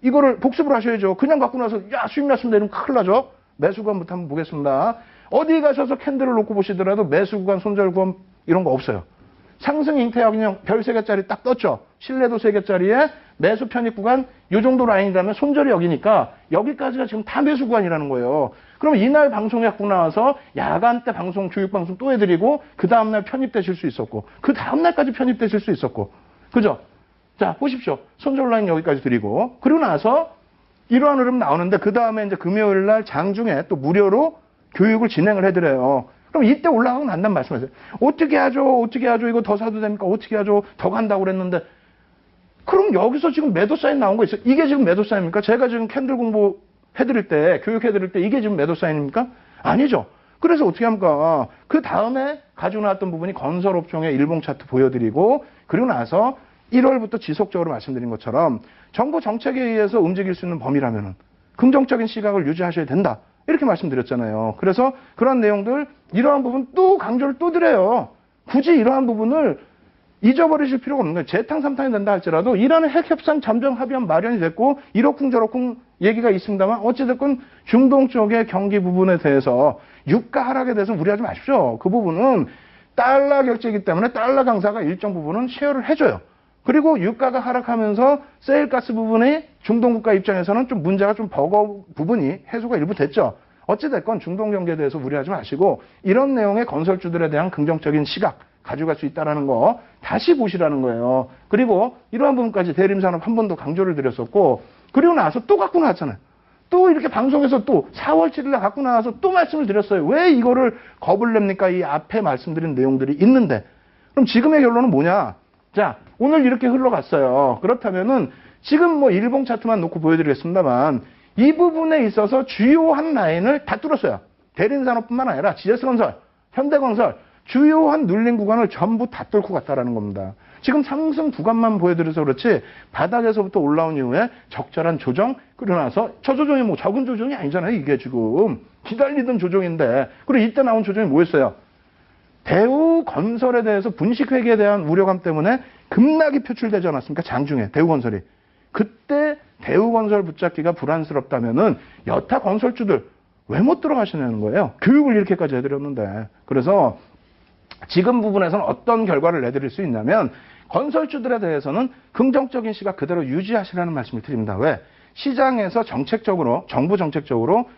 이거를 복습을 하셔야죠. 그냥 갖고 나서 야 수익 났습니다 이러면 큰일 나죠. 매수관부터 한번 보겠습니다. 어디 가셔서 캔들을 놓고 보시더라도 매수구간, 손절구간 이런 거 없어요. 상승 잉태하 그냥 별 3개짜리 딱 떴죠. 신뢰도 3개짜리에 매수 편입 구간 이 정도 라인이라면 손절이 여기니까 여기까지가 지금 다 매수 구간이라는 거예요. 그럼 이날 방송에 갖고 나와서 야간 때 방송, 교육방송 또 해드리고 그 다음날 편입되실 수 있었고 그 다음날까지 편입되실 수 있었고 그죠? 자 보십시오. 손절 라인 여기까지 드리고 그리고 나서 이러한 흐름 나오는데 그 다음에 이제 금요일 날 장중에 또 무료로 교육을 진행을 해드려요. 그럼 이때 올라가고 난단 말씀하세요. 어떻게 하죠? 어떻게 하죠? 이거 더 사도 됩니까? 어떻게 하죠? 더 간다고 그랬는데 그럼 여기서 지금 매도 사인 나온 거 있어요. 이게 지금 매도 사인입니까? 제가 지금 캔들 공부 해드릴 때, 교육해드릴 때 이게 지금 매도 사인입니까? 아니죠. 그래서 어떻게 합니까? 그 다음에 가지고 나왔던 부분이 건설업종의 일봉 차트 보여드리고 그리고 나서 1월부터 지속적으로 말씀드린 것처럼 정부 정책에 의해서 움직일 수 있는 범위라면은 긍정적인 시각을 유지하셔야 된다. 이렇게 말씀드렸잖아요. 그래서 그런 내용들 이러한 부분 또 강조를 또 드려요. 굳이 이러한 부분을 잊어버리실 필요가 없는 거예요. 재탕 3탕이 된다 할지라도 이란의 핵협상 잠정 합의안 마련이 됐고 이러쿵 저러쿵 얘기가 있습니다만 어찌됐건 중동 쪽의 경기 부분에 대해서 유가 하락에 대해서 무리하지 마십시오. 그 부분은 달러 결제이기 때문에 달러 강사가 일정 부분은 쉐어를 해줘요. 그리고 유가가 하락하면서 세일가스 부분이 중동 국가 입장에서는 좀 문제가 좀 버거운 부분이 해소가 일부 됐죠. 어찌됐건 중동 경기에 대해서 무리하지 마시고 이런 내용의 건설주들에 대한 긍정적인 시각 가져갈 수 있다는 거 다시 보시라는 거예요. 그리고 이러한 부분까지 대림산업 한 번 더 강조를 드렸었고 그리고 나서 또 갖고 나왔잖아요. 또 이렇게 방송에서 또 4월 7일에 갖고 나와서 또 말씀을 드렸어요. 왜 이거를 겁을 냅니까? 이 앞에 말씀드린 내용들이 있는데 그럼 지금의 결론은 뭐냐? 자, 오늘 이렇게 흘러갔어요. 그렇다면은 지금 뭐 일봉 차트만 놓고 보여드리겠습니다만 이 부분에 있어서 주요한 라인을 다 뚫었어요. 대림산업뿐만 아니라 GS건설, 현대건설 주요한 눌린 구간을 전부 다 뚫고 갔다라는 겁니다. 지금 상승 구간만 보여드려서 그렇지 바닥에서부터 올라온 이후에 적절한 조정 그러고 나서 저 조정이 뭐 적은 조정이 아니잖아요. 이게 지금 기다리던 조정인데 그리고 이때 나온 조정이 뭐였어요? 대우건설에 대해서 분식회계에 대한 우려감 때문에 급락이 표출되지 않았습니까? 장중에 대우건설이. 그때 대우건설 붙잡기가 불안스럽다면은 여타 건설주들 왜 못 들어가시냐는 거예요. 교육을 이렇게까지 해드렸는데. 그래서 지금 부분에서는 어떤 결과를 내드릴 수 있냐면 건설주들에 대해서는 긍정적인 시각 그대로 유지하시라는 말씀을 드립니다. 왜? 시장에서 정책적으로 정부 정책적으로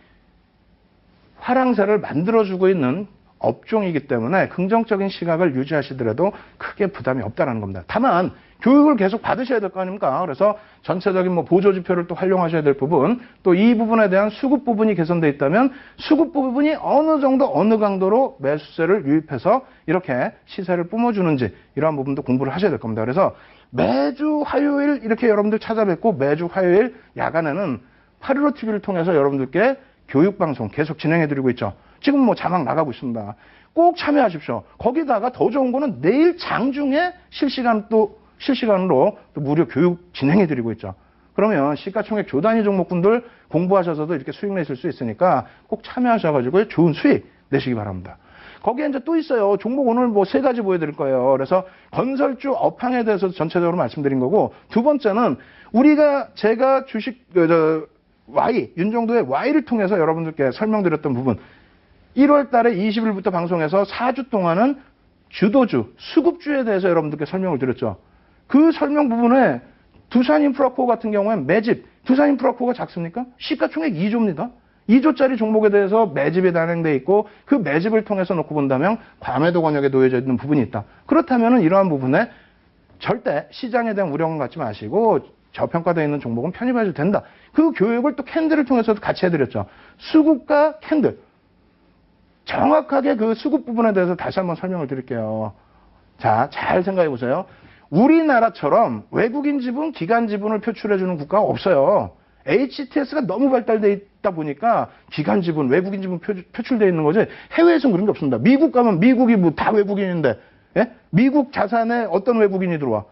화랑새를 만들어주고 있는 업종이기 때문에 긍정적인 시각을 유지하시더라도 크게 부담이 없다는 겁니다. 다만 교육을 계속 받으셔야 될 거 아닙니까? 그래서 전체적인 뭐 보조 지표를 또 활용하셔야 될 부분, 또 이 부분에 대한 수급 부분이 개선되어 있다면 수급 부분이 어느 정도 어느 강도로 매수세를 유입해서 이렇게 시세를 뿜어주는지 이러한 부분도 공부를 하셔야 될 겁니다. 그래서 매주 화요일 이렇게 여러분들 찾아뵙고 매주 화요일 야간에는 815TV를 통해서 여러분들께 교육방송 계속 진행해드리고 있죠. 지금 뭐 자막 나가고 있습니다. 꼭 참여하십시오. 거기다가 더 좋은 거는 내일 장중에 실시간으로 또 무료 교육 진행해드리고 있죠. 그러면 시가총액 조단위 종목분들 공부하셔서도 이렇게 수익 내실 수 있으니까 꼭 참여하셔가지고 좋은 수익 내시기 바랍니다. 거기에 이제 또 있어요. 종목 오늘 뭐 3가지 보여드릴 거예요. 그래서 건설주 업황에 대해서 전체적으로 말씀드린 거고 두 번째는 제가 주식 Y 윤정도의 Y를 통해서 여러분들께 설명드렸던 부분 1월 달에 20일부터 방송해서 4주 동안은 주도주, 수급주에 대해서 여러분들께 설명을 드렸죠. 그 설명 부분에 두산인프라코 같은 경우에 매집, 두산인프라코가 작습니까? 시가총액 2조입니다. 2조짜리 종목에 대해서 매집이 단행돼 있고 그 매집을 통해서 놓고 본다면 과매도 권역에 놓여져 있는 부분이 있다. 그렇다면 이러한 부분에 절대 시장에 대한 우려는 갖지 마시고 저평가되어 있는 종목은 편입해도 된다. 그 교육을 또 캔들을 통해서도 같이 해드렸죠. 수급과 캔들. 정확하게 그 수급 부분에 대해서 다시 한번 설명을 드릴게요. 자, 잘 생각해 보세요. 우리나라처럼 외국인 지분, 기관 지분을 표출해주는 국가가 없어요. HTS가 너무 발달되어 있다 보니까 기관 지분, 외국인 지분 표출되어 있는 거지 해외에서는 그런 게 없습니다. 미국 가면 미국이 뭐 다 외국인인데 예? 미국 자산에 어떤 외국인이 들어와?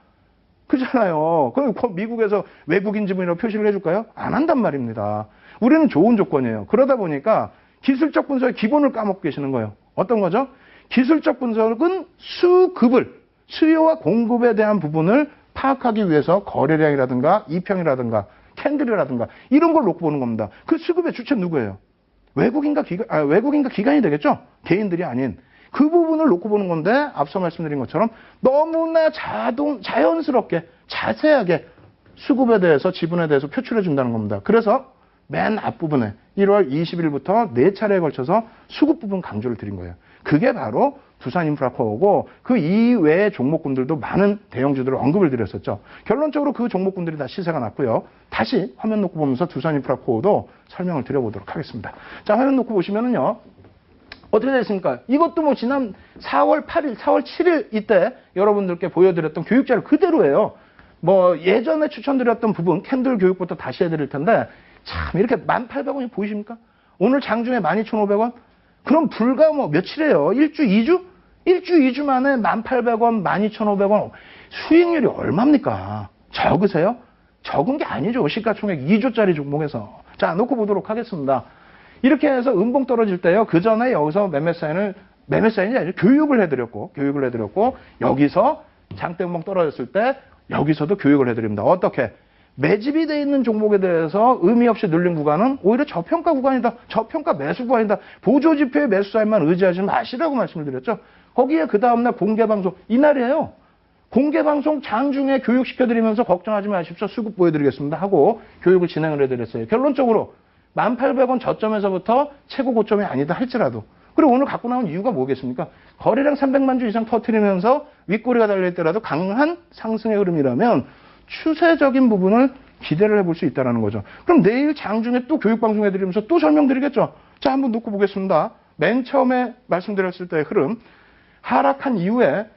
그렇잖아요. 그럼 미국에서 외국인 지분이라고 표시를 해줄까요? 안 한단 말입니다. 우리는 좋은 조건이에요. 그러다 보니까 기술적 분석의 기본을 까먹고 계시는 거예요. 어떤 거죠? 기술적 분석은 수요와 공급에 대한 부분을 파악하기 위해서 거래량이라든가 이평이라든가 캔들이라든가 이런 걸 놓고 보는 겁니다. 그 수급의 주체 누구예요? 외국인과 기관이 되겠죠? 개인들이 아닌. 그 부분을 놓고 보는 건데 앞서 말씀드린 것처럼 너무나 자연스럽게 자세하게 수급에 대해서 지분에 대해서 표출해 준다는 겁니다. 그래서 맨 앞부분에 1월 20일부터 4차례에 걸쳐서 수급 부분 강조를 드린 거예요. 그게 바로 두산인프라코어고 그 이외의 종목군들도 많은 대형주들을 언급을 드렸었죠. 결론적으로 그 종목군들이 다 시세가 났고요. 다시 화면 놓고 보면서 두산인프라코어도 설명을 드려보도록 하겠습니다. 자, 화면 놓고 보시면은요. 어떻게 됐습니까? 이것도 뭐 지난 4월 8일, 4월 7일 이때 여러분들께 보여드렸던 교육자료 그대로예요. 뭐 예전에 추천드렸던 부분 캔들 교육부터 다시 해드릴 텐데 참 이렇게 18,000원이 보이십니까? 오늘 장중에 12,500원? 그럼 불과 뭐 며칠이에요? 1주, 2주? 1주, 2주 만에 18,000원, 12,500원 수익률이 얼마입니까? 적으세요? 적은 게 아니죠. 시가총액 2조짜리 종목에서. 자, 놓고 보도록 하겠습니다. 이렇게 해서 음봉 떨어질 때요. 그 전에 여기서 매매 사인이 아니라 교육을 해드렸고 여기서 장대 음봉 떨어졌을 때 여기서도 교육을 해드립니다. 어떻게? 매집이 돼 있는 종목에 대해서 의미 없이 눌린 구간은 오히려 저평가 구간이다. 저평가 매수 구간이다. 보조지표의 매수 사인만 의지하지 마시라고 말씀을 드렸죠. 거기에 그 다음날 공개방송 이날이에요. 공개방송 장중에 교육시켜드리면서 걱정하지 마십시오. 수급 보여드리겠습니다 하고 교육을 진행을 해드렸어요. 결론적으로 18,000원 저점에서부터 최고 고점이 아니다 할지라도 그리고 오늘 갖고 나온 이유가 뭐겠습니까? 거래량 300만 주 이상 터뜨리면서 윗꼬리가 달려있더라도 강한 상승의 흐름이라면 추세적인 부분을 기대를 해볼 수 있다는 거죠. 그럼 내일 장중에 또 교육방송 해드리면서 또 설명드리겠죠. 자, 한번 놓고 보겠습니다. 맨 처음에 말씀드렸을 때의 흐름 하락한 이후에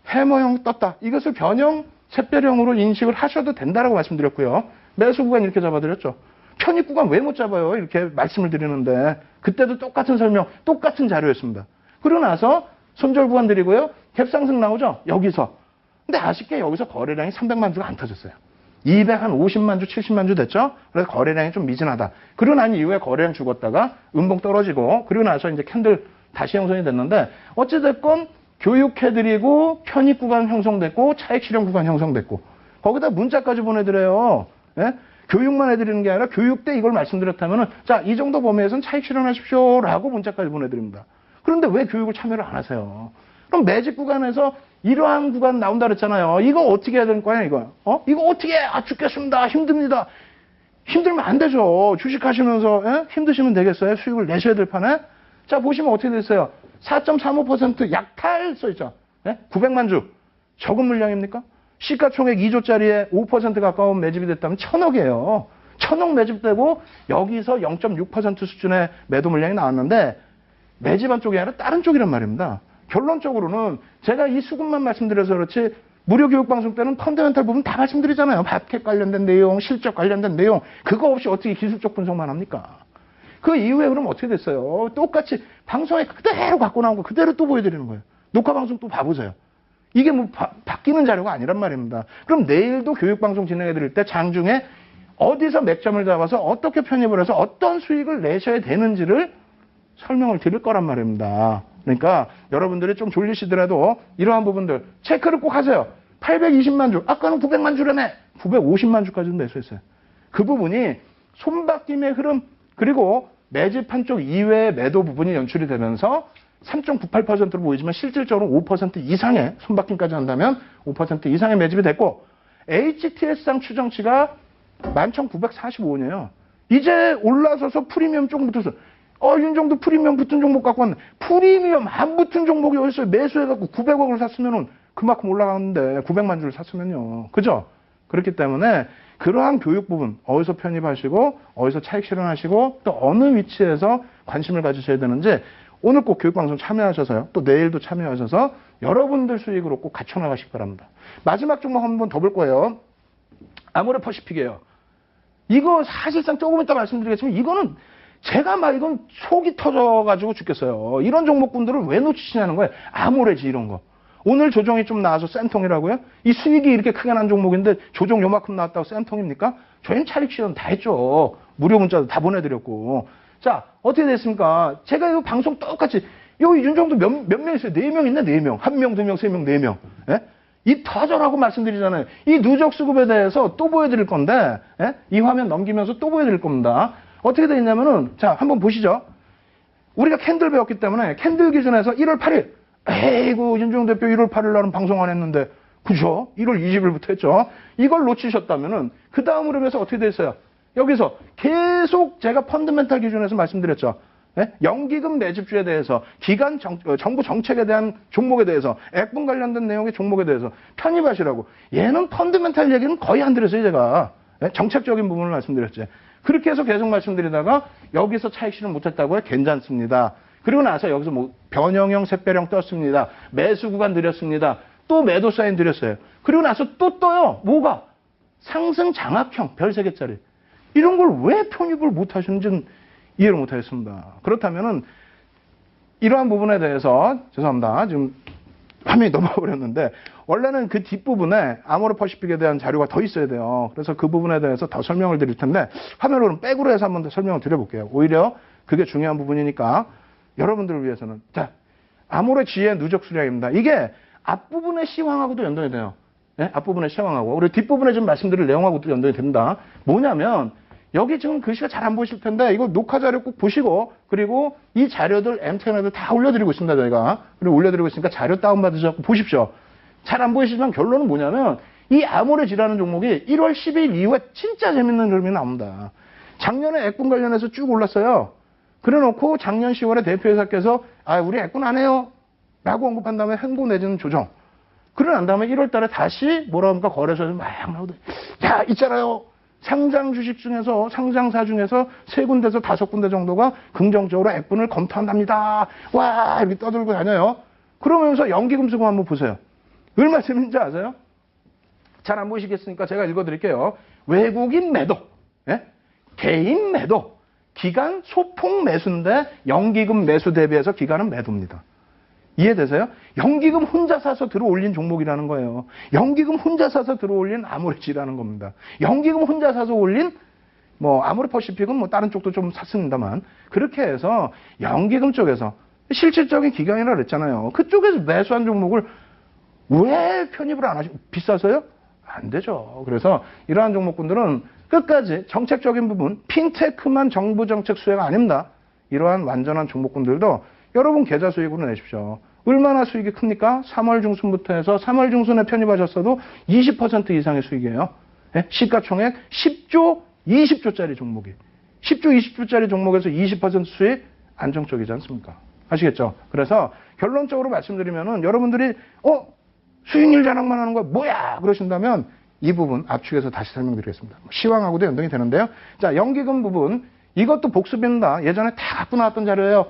해머형 떴다. 이것을 변형 샛별형으로 인식을 하셔도 된다라고 말씀드렸고요. 매수 구간 이렇게 잡아드렸죠. 편입 구간 왜 못 잡아요? 이렇게 말씀을 드리는데 그때도 똑같은 설명, 똑같은 자료였습니다. 그러고 나서 손절 구간 드리고요. 갭상승 나오죠? 여기서. 근데 아쉽게 여기서 거래량이 300만 주가 안 터졌어요. 250만 주, 70만 주 됐죠? 그래서 거래량이 좀 미진하다. 그러고 난 이후에 거래량 죽었다가 음봉 떨어지고 그리고 나서 이제 캔들 다시 형성이 됐는데 어찌됐건 교육해드리고 편입 구간 형성됐고 차익 실현 구간 형성됐고 거기다 문자까지 보내드려요. 예? 교육만 해드리는 게 아니라 교육 때 이걸 말씀드렸다면은 자, 이 정도 범위에서는 차익 실현하십시오 라고 문자까지 보내드립니다. 그런데 왜 교육을 참여를 안 하세요? 그럼 매집 구간에서 이러한 구간 나온다 그랬잖아요. 이거 어떻게 해야 되는 거야, 이거? 이거 어떻게 해? 아, 죽겠습니다. 힘듭니다. 힘들면 안 되죠. 주식하시면서 예? 힘드시면 되겠어요? 수익을 내셔야 될 판에? 자, 보시면 어떻게 됐어요? 4.35% 약탈 써있죠. 예? 900만 주. 적은 물량입니까? 시가총액 2조짜리에 5% 가까운 매집이 됐다면 1,000억이에요. 1,000억 매집되고 여기서 0.6% 수준의 매도 물량이 나왔는데 매집한 쪽이 아니라 다른 쪽이란 말입니다. 결론적으로는 제가 이 수급만 말씀드려서 그렇지 무료 교육 방송 때는 펀더멘탈 부분 다 말씀드리잖아요. 밥캡 관련된 내용, 실적 관련된 내용 그거 없이 어떻게 기술적 분석만 합니까? 그 이후에 그럼 어떻게 됐어요? 똑같이 방송에 그대로 갖고 나온 거 그대로 또 보여드리는 거예요. 녹화 방송 또 봐보세요. 이게 뭐 바뀌는 자료가 아니란 말입니다. 그럼 내일도 교육방송 진행해 드릴 때 장중에 어디서 맥점을 잡아서 어떻게 편입을 해서 어떤 수익을 내셔야 되는지를 설명을 드릴 거란 말입니다. 그러니까 여러분들이 좀 졸리시더라도 이러한 부분들 체크를 꼭 하세요. 820만 주, 아까는 900만 주라며 950만 주까지도 매수했어요. 그 부분이 손바뀜의 흐름 그리고 매집한 쪽 이외의 매도 부분이 연출이 되면서 3.98%로 보이지만 실질적으로 5% 이상의 손바뀜까지 한다면 5% 이상의 매집이 됐고 HTS상 추정치가 11,945원이에요. 이제 올라서서 프리미엄 조금 붙었어. 이 정도 프리미엄 붙은 종목 갖고 왔네. 프리미엄 안 붙은 종목이 어딨어요? 매수해갖고 900억을 샀으면은 그만큼 올라가는데 900만 주를 샀으면요. 그죠? 그렇기 때문에 그러한 교육 부분 어디서 편입하시고 어디서 차익 실현하시고 또 어느 위치에서 관심을 가지셔야 되는지 오늘 꼭 교육방송 참여하셔서요. 또 내일도 참여하셔서 여러분들 수익으로 꼭 갖춰나가시기 바랍니다. 마지막 종목 한번 더 볼 거예요. 아모레퍼시픽이에요. 이거 사실상 조금 이따 말씀드리겠지만 이거는 제가 막 이건 속이 터져가지고 죽겠어요. 이런 종목군들을 왜 놓치시냐는 거예요. 아모레지 이런 거. 오늘 조정이 좀 나와서 쌤통이라고요? 이 수익이 이렇게 크게 난 종목인데 조정 요만큼 나왔다고 쌤통입니까? 저희는 차익 실현 다 했죠. 무료 문자도 다 보내드렸고. 자, 어떻게 됐습니까? 제가 이거 방송 똑같이, 여기 윤정도 몇 명 있어요? 4명 있네, 4명. 1명, 2명, 3명, 4명. 예? 이 터져라고 말씀드리잖아요. 이 누적 수급에 대해서 또 보여드릴 건데, 예? 이 화면 넘기면서 또 보여드릴 겁니다. 어떻게 되어 있냐면은, 자, 한번 보시죠. 우리가 캔들 배웠기 때문에 캔들 기준에서 1월 8일, 에이구, 윤종 대표 1월 8일 날은 방송 안 했는데, 그죠? 1월 20일부터 했죠. 이걸 놓치셨다면은, 그 다음으로 해서 어떻게 됐어요? 여기서 계속 제가 펀드멘탈 기준에서 말씀드렸죠. 예? 연기금 매집주에 대해서, 정부 정책에 대한 종목에 대해서, 액분 관련된 내용의 종목에 대해서 편입하시라고. 얘는 펀드멘탈 얘기는 거의 안 드렸어요, 제가. 예? 정책적인 부분을 말씀드렸지. 그렇게 해서 계속 말씀드리다가 여기서 차익 실현 못했다고요? 괜찮습니다. 그리고 나서 여기서 뭐 변형형, 샛별형 떴습니다. 매수 구간 드렸습니다. 또 매도 사인 드렸어요. 그리고 나서 또 떠요. 뭐가? 상승 장악형, 별 3개짜리. 이런 걸 왜 편입을 못 하시는지는 이해를 못 하겠습니다. 그렇다면은 이러한 부분에 대해서 죄송합니다. 지금 화면이 넘어버렸는데 원래는 그 뒷부분에 아모레퍼시픽에 대한 자료가 더 있어야 돼요. 그래서 그 부분에 대해서 더 설명을 드릴 텐데 화면으로는 백으로 해서 한번 더 설명을 드려볼게요. 오히려 그게 중요한 부분이니까 여러분들을 위해서는. 자, 아모레 G의 누적 수량입니다. 이게 앞부분의 시황하고도 연동이 돼요. 네? 앞부분의 시황하고. 그리고 뒷부분에 좀 말씀드릴 내용하고도 연동이 됩니다. 뭐냐면 여기 지금 글씨가 잘 안 보이실 텐데 이거 녹화 자료 꼭 보시고 그리고 이 자료들 MTN에도 다 올려드리고 있습니다. 저희가. 그리고 올려드리고 있으니까 자료 다운받으셔서 보십시오. 잘 안 보이시지만 결론은 뭐냐면 이 아모레 G라는 종목이 1월 10일 이후에 진짜 재밌는 흐름이 나옵니다. 작년에 액분 관련해서 쭉 올랐어요. 그래놓고 작년 10월에 대표이사께서 우리 액분 안 해요 라고 언급한 다음에 행보 내지는 조정. 그러고 난 다음에 1월 달에 다시 뭐라 합니까? 거래소에서 막 나오더니 야 있잖아요. 상장 주식 중에서 상장사 중에서 3군데에서 5군데 정도가 긍정적으로 액분을 검토한답니다. 와 이렇게 떠들고 다녀요. 그러면서 연기금 수급 한번 보세요. 얼마 재밌는지 아세요? 잘 안 보이시겠으니까 제가 읽어드릴게요. 외국인 매도, 예? 개인 매도, 기간 소폭 매수인데 연기금 매수 대비해서 기간은 매도입니다. 이해되세요? 연기금 혼자 사서 들어올린 종목이라는 거예요. 연기금 혼자 사서 들어올린 아모레지라는 겁니다. 연기금 혼자 사서 올린 아모레퍼시픽은 다른 쪽도 좀 샀습니다만 그렇게 해서 연기금 쪽에서 실질적인 기간이라 그랬잖아요. 그쪽에서 매수한 종목을 왜 편입을 안 하시고 비싸서요? 안 되죠. 그래서 이러한 종목군들은 끝까지 정책적인 부분, 핀테크만 정부 정책 수혜가 아닙니다. 이러한 완전한 종목군들도 여러분 계좌 수익으로 내십시오. 얼마나 수익이 큽니까? 3월 중순부터 해서 3월 중순에 편입하셨어도 20% 이상의 수익이에요. 네? 시가총액 10조, 20조짜리 종목이. 10조, 20조짜리 종목에서 20% 수익 안정적이지 않습니까? 아시겠죠? 그래서 결론적으로 말씀드리면은 여러분들이 수익률 자랑만 하는 거야 뭐야 그러신다면 이 부분 압축해서 다시 설명드리겠습니다. 시황하고도 연동이 되는데요. 자, 연기금 부분 이것도 복습입니다. 예전에 다 갖고 나왔던 자료예요.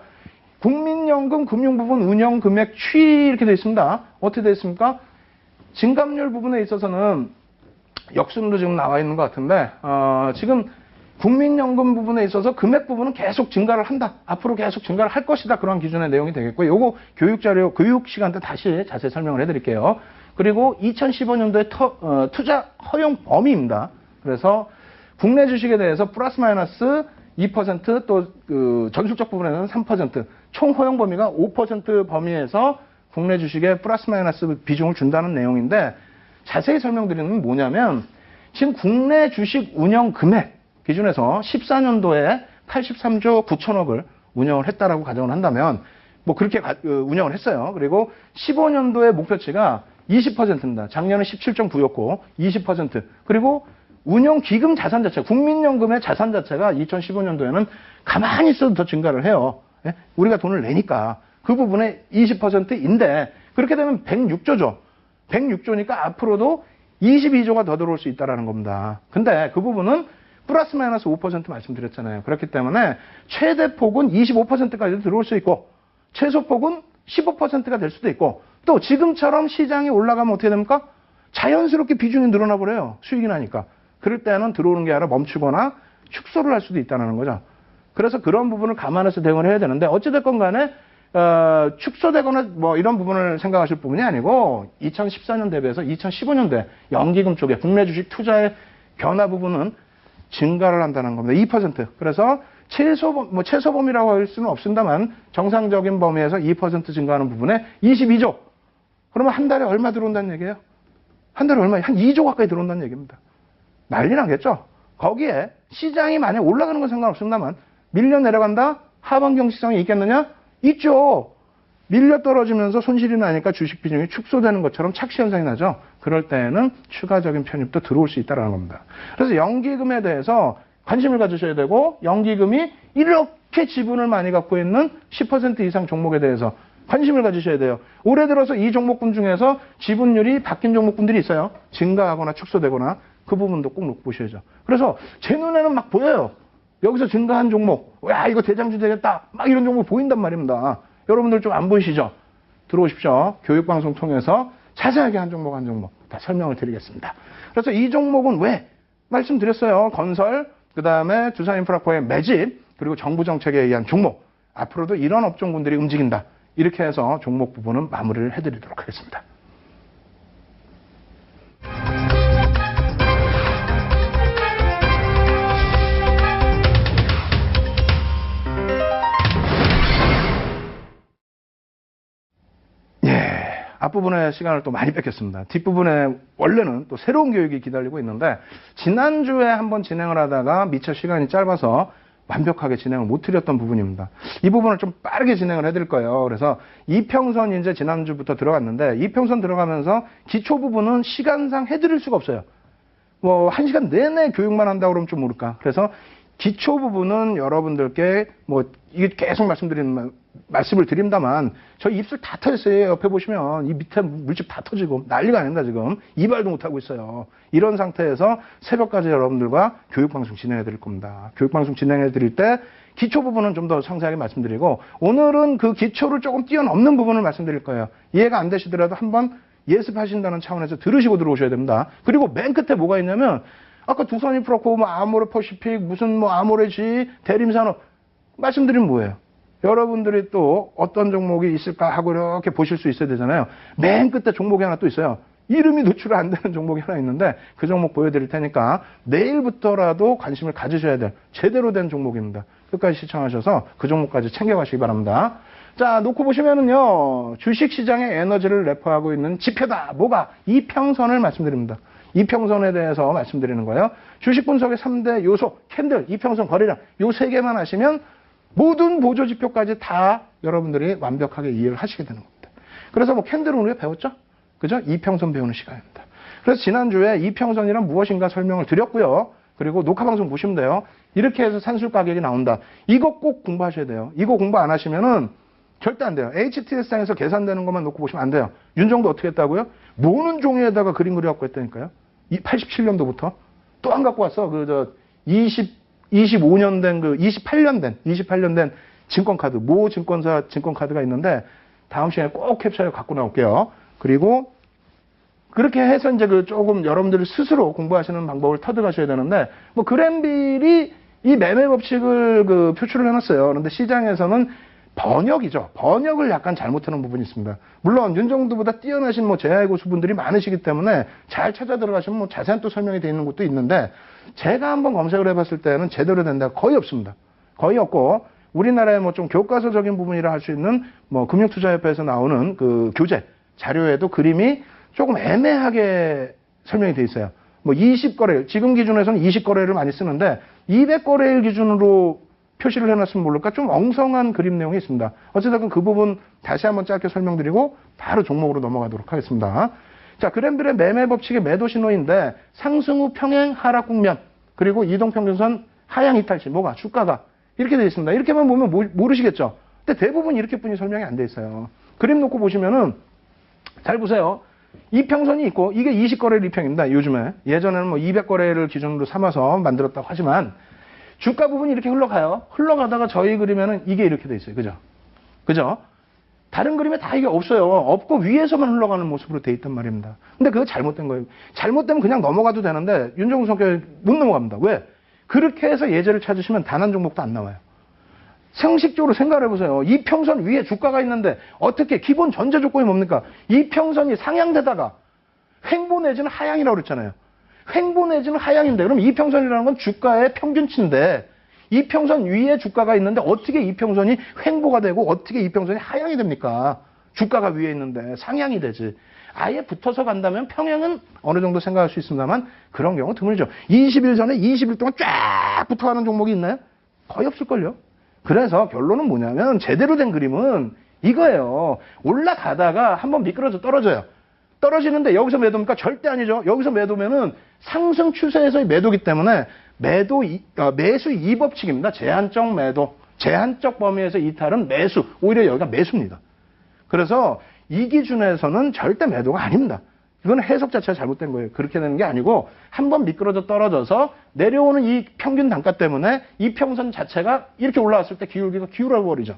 국민연금 금융 부분 운영 금액 추이 이렇게 되어 있습니다. 어떻게 되어 있습니까? 증감률 부분에 있어서는 역순으로 지금 나와 있는 것 같은데 지금 국민연금 부분에 있어서 금액 부분은 계속 증가를 한다. 앞으로 계속 증가를 할 것이다. 그런 기준의 내용이 되겠고 요거 교육 자료, 교육 시간 때 다시 자세히 설명을 해드릴게요. 그리고 2015년도에 투자 허용 범위입니다. 그래서 국내 주식에 대해서 플러스 마이너스 2% 또 그 전술적 부분에서는 3% 총 허용 범위가 5% 범위에서 국내 주식에 플러스 마이너스 비중을 준다는 내용인데 자세히 설명드리는 건 뭐냐면 지금 국내 주식 운영 금액 기준에서 14년도에 83조 9천억을 운영을 했다라고 가정을 한다면 그렇게 운영을 했어요. 그리고 15년도의 목표치가 20%입니다. 작년은 17.9였고 20%. 그리고 운용기금 자산 자체, 국민연금의 자산 자체가 2015년도에는 가만히 있어도 더 증가를 해요. 예? 우리가 돈을 내니까. 그 부분의 20%인데 그렇게 되면 106조죠. 106조니까 앞으로도 22조가 더 들어올 수 있다는 겁니다. 근데 그 부분은 플러스 마이너스 5% 말씀드렸잖아요. 그렇기 때문에 최대 폭은 25%까지도 들어올 수 있고 최소 폭은 15%가 될 수도 있고 또 지금처럼 시장이 올라가면 어떻게 됩니까? 자연스럽게 비중이 늘어나 버려요. 수익이 나니까. 그럴 때는 들어오는 게 아니라 멈추거나 축소를 할 수도 있다는 거죠. 그래서 그런 부분을 감안해서 대응을 해야 되는데 어찌됐건 간에 축소되거나 뭐 이런 부분을 생각하실 부분이 아니고 2014년 대비해서 2015년대 연기금 쪽에 국내 주식 투자의 변화 부분은 증가를 한다는 겁니다. 2%. 그래서 최소범위라고 할 수는 없습니다만 정상적인 범위에서 2% 증가하는 부분에 22조. 그러면 한 달에 얼마 들어온다는 얘기예요? 한 달에 얼마? 한 2조 가까이 들어온다는 얘기입니다. 난리 나겠죠? 거기에 시장이 만약 올라가는 건 상관없습니다만 밀려 내려간다? 하반 경직성이 있겠느냐? 있죠. 밀려 떨어지면서 손실이 나니까 주식 비중이 축소되는 것처럼 착시 현상이 나죠. 그럴 때에는 추가적인 편입도 들어올 수 있다는 겁니다. 그래서 연기금에 대해서 관심을 가지셔야 되고 연기금이 이렇게 지분을 많이 갖고 있는 10% 이상 종목에 대해서 관심을 가지셔야 돼요. 올해 들어서 이 종목군 중에서 지분율이 바뀐 종목군들이 있어요. 증가하거나 축소되거나 그 부분도 꼭 놓고 보셔야죠. 그래서 제 눈에는 막 보여요. 여기서 증가한 종목, 야 이거 대장주 되겠다. 막 이런 종목 보인단 말입니다. 여러분들 좀 안 보이시죠? 들어오십시오. 교육방송 통해서 자세하게 한 종목 한 종목 다 설명을 드리겠습니다. 그래서 이 종목은 왜? 말씀드렸어요. 건설, 그 다음에 두산인프라코의 매집, 그리고 정부 정책에 의한 종목. 앞으로도 이런 업종군들이 움직인다. 이렇게 해서 종목 부분은 마무리를 해드리도록 하겠습니다. 앞부분에 시간을 또 많이 뺏겼습니다. 뒷부분에 원래는 또 새로운 교육이 기다리고 있는데 지난주에 한번 진행을 하다가 미처 시간이 짧아서 완벽하게 진행을 못 드렸던 부분입니다. 이 부분을 좀 빠르게 진행을 해드릴 거예요. 그래서 이평선 이제 지난주부터 들어갔는데 이평선 들어가면서 기초 부분은 시간상 해드릴 수가 없어요. 뭐 1시간 내내 교육만 한다고 그러면 좀 모를까. 그래서 기초 부분은 여러분들께 뭐 이게 계속 말씀을 드립니다만 저희 입술 다 터졌어요. 옆에 보시면 이 밑에 물집 다 터지고 난리가 아닙니다. 지금 이발도 못하고 있어요. 이런 상태에서 새벽까지 여러분들과 교육방송 진행해 드릴 겁니다. 교육방송 진행해 드릴 때 기초 부분은 좀 더 상세하게 말씀드리고 오늘은 그 기초를 조금 뛰어넘는 부분을 말씀드릴 거예요. 이해가 안 되시더라도 한번 예습하신다는 차원에서 들으시고 들어오셔야 됩니다. 그리고 맨 끝에 뭐가 있냐면 아까 두산인프라코, 뭐 아모레퍼시픽, 무슨 뭐 아모레지, 대림산업 말씀드린 뭐예요? 여러분들이 또 어떤 종목이 있을까 하고 이렇게 보실 수 있어야 되잖아요. 맨 끝에 종목이 하나 또 있어요. 이름이 노출 안 되는 종목이 하나 있는데 그 종목 보여드릴 테니까 내일부터라도 관심을 가지셔야 될 제대로 된 종목입니다. 끝까지 시청하셔서 그 종목까지 챙겨가시기 바랍니다. 자, 놓고 보시면은요, 주식시장의 에너지를 내포하고 있는 지표다. 뭐가? 이평선을 말씀드립니다. 이평선에 대해서 말씀드리는 거예요. 주식 분석의 3대 요소, 캔들, 이평선, 거래량, 요 3개만 하시면 모든 보조지표까지 다 여러분들이 완벽하게 이해를 하시게 되는 겁니다. 그래서 뭐 캔들은 우리가 배웠죠? 그죠? 이평선 배우는 시간입니다. 그래서 지난주에 이평선이란 무엇인가 설명을 드렸고요. 그리고 녹화방송 보시면 돼요. 이렇게 해서 산술 가격이 나온다. 이거 꼭 공부하셔야 돼요. 이거 공부 안 하시면은 절대 안 돼요. HTS상에서 계산되는 것만 놓고 보시면 안 돼요. 윤정도 어떻게 했다고요? 모는 종이에다가 그림 그려갖고 했다니까요. 87년도부터. 또 안 갖고 왔어. 25년 된 28년 된 증권카드, 모 증권사 증권카드가 있는데 다음 시간에 꼭 캡처해 갖고 나올게요. 그리고 그렇게 해서 이제 조금 여러분들이 스스로 공부하시는 방법을 터득하셔야 되는데 뭐 그랜빌이 이 매매 법칙을 표출을 해놨어요. 그런데 시장에서는 번역이죠. 번역을 약간 잘못하는 부분이 있습니다. 물론 윤정도보다 뛰어나신 뭐 제야의 고수분들이 많으시기 때문에 잘 찾아 들어가시면 뭐 자세한 또 설명이 되어 있는 것도 있는데 제가 한번 검색을 해봤을 때는 제대로 된 데가 거의 없습니다. 거의 없고 우리나라의 뭐 좀 교과서적인 부분이라 할 수 있는 뭐 금융투자협회에서 나오는 그 교재 자료에도 그림이 조금 애매하게 설명이 되어 있어요. 뭐 20거래일, 지금 기준에서는 20거래일을 많이 쓰는데 200거래일 기준으로 표시를 해놨으면 모를까 좀 엉성한 그림 내용이 있습니다. 어쨌든 그 부분 다시 한번 짧게 설명드리고 바로 종목으로 넘어가도록 하겠습니다. 자, 그랜빌의 매매 법칙의 매도 신호인데 상승 후 평행 하락 국면 그리고 이동평균선 하향 이탈시 뭐가 주가가 이렇게 되어 있습니다. 이렇게만 보면 모르시겠죠. 근데 대부분 이렇게뿐이 설명이 안 돼 있어요. 그림 놓고 보시면은 잘 보세요. 이평선이 있고 이게 20거래일 이평입니다. 요즘에 예전에는 뭐 200거래를 기준으로 삼아서 만들었다고 하지만 주가 부분이 이렇게 흘러가요. 흘러가다가 저희 그림에는 이게 이렇게 돼 있어요. 그죠? 다른 그림에 다 이게 없어요. 없고 위에서만 흘러가는 모습으로 돼 있단 말입니다. 근데 그거 잘못된 거예요. 잘못되면 그냥 넘어가도 되는데 윤종수 성격이 못 넘어갑니다. 왜? 그렇게 해서 예제를 찾으시면 단 한 종목도 안 나와요. 상식적으로 생각을 해보세요. 이평선 위에 주가가 있는데 어떻게 기본 전제 조건이 뭡니까? 이평선이 상향되다가 횡보 내지는 하향이라고 그랬잖아요. 횡보 내지는 하향인데 그럼 이평선이라는 건 주가의 평균치인데 이평선 위에 주가가 있는데 어떻게 이평선이 횡보가 되고 어떻게 이평선이 하향이 됩니까? 주가가 위에 있는데 상향이 되지. 아예 붙어서 간다면 평행은 어느 정도 생각할 수 있습니다만 그런 경우 드물죠. 20일 전에 20일 동안 쫙 붙어가는 종목이 있나요? 거의 없을걸요. 그래서 결론은 뭐냐면 제대로 된 그림은 이거예요. 올라가다가 한번 미끄러져 떨어져요. 떨어지는데 여기서 매도입니까? 절대 아니죠. 여기서 매도면은 상승 추세에서의 매도기 때문에 매수 2법칙입니다. 제한적 매도. 제한적 범위에서 이탈은 매수. 오히려 여기가 매수입니다. 그래서 이 기준에서는 절대 매도가 아닙니다. 이건 해석 자체가 잘못된 거예요. 그렇게 되는 게 아니고 한번 미끄러져 떨어져서 내려오는 이 평균 단가 때문에 이평선 자체가 이렇게 올라왔을 때 기울기가 기울어버리죠.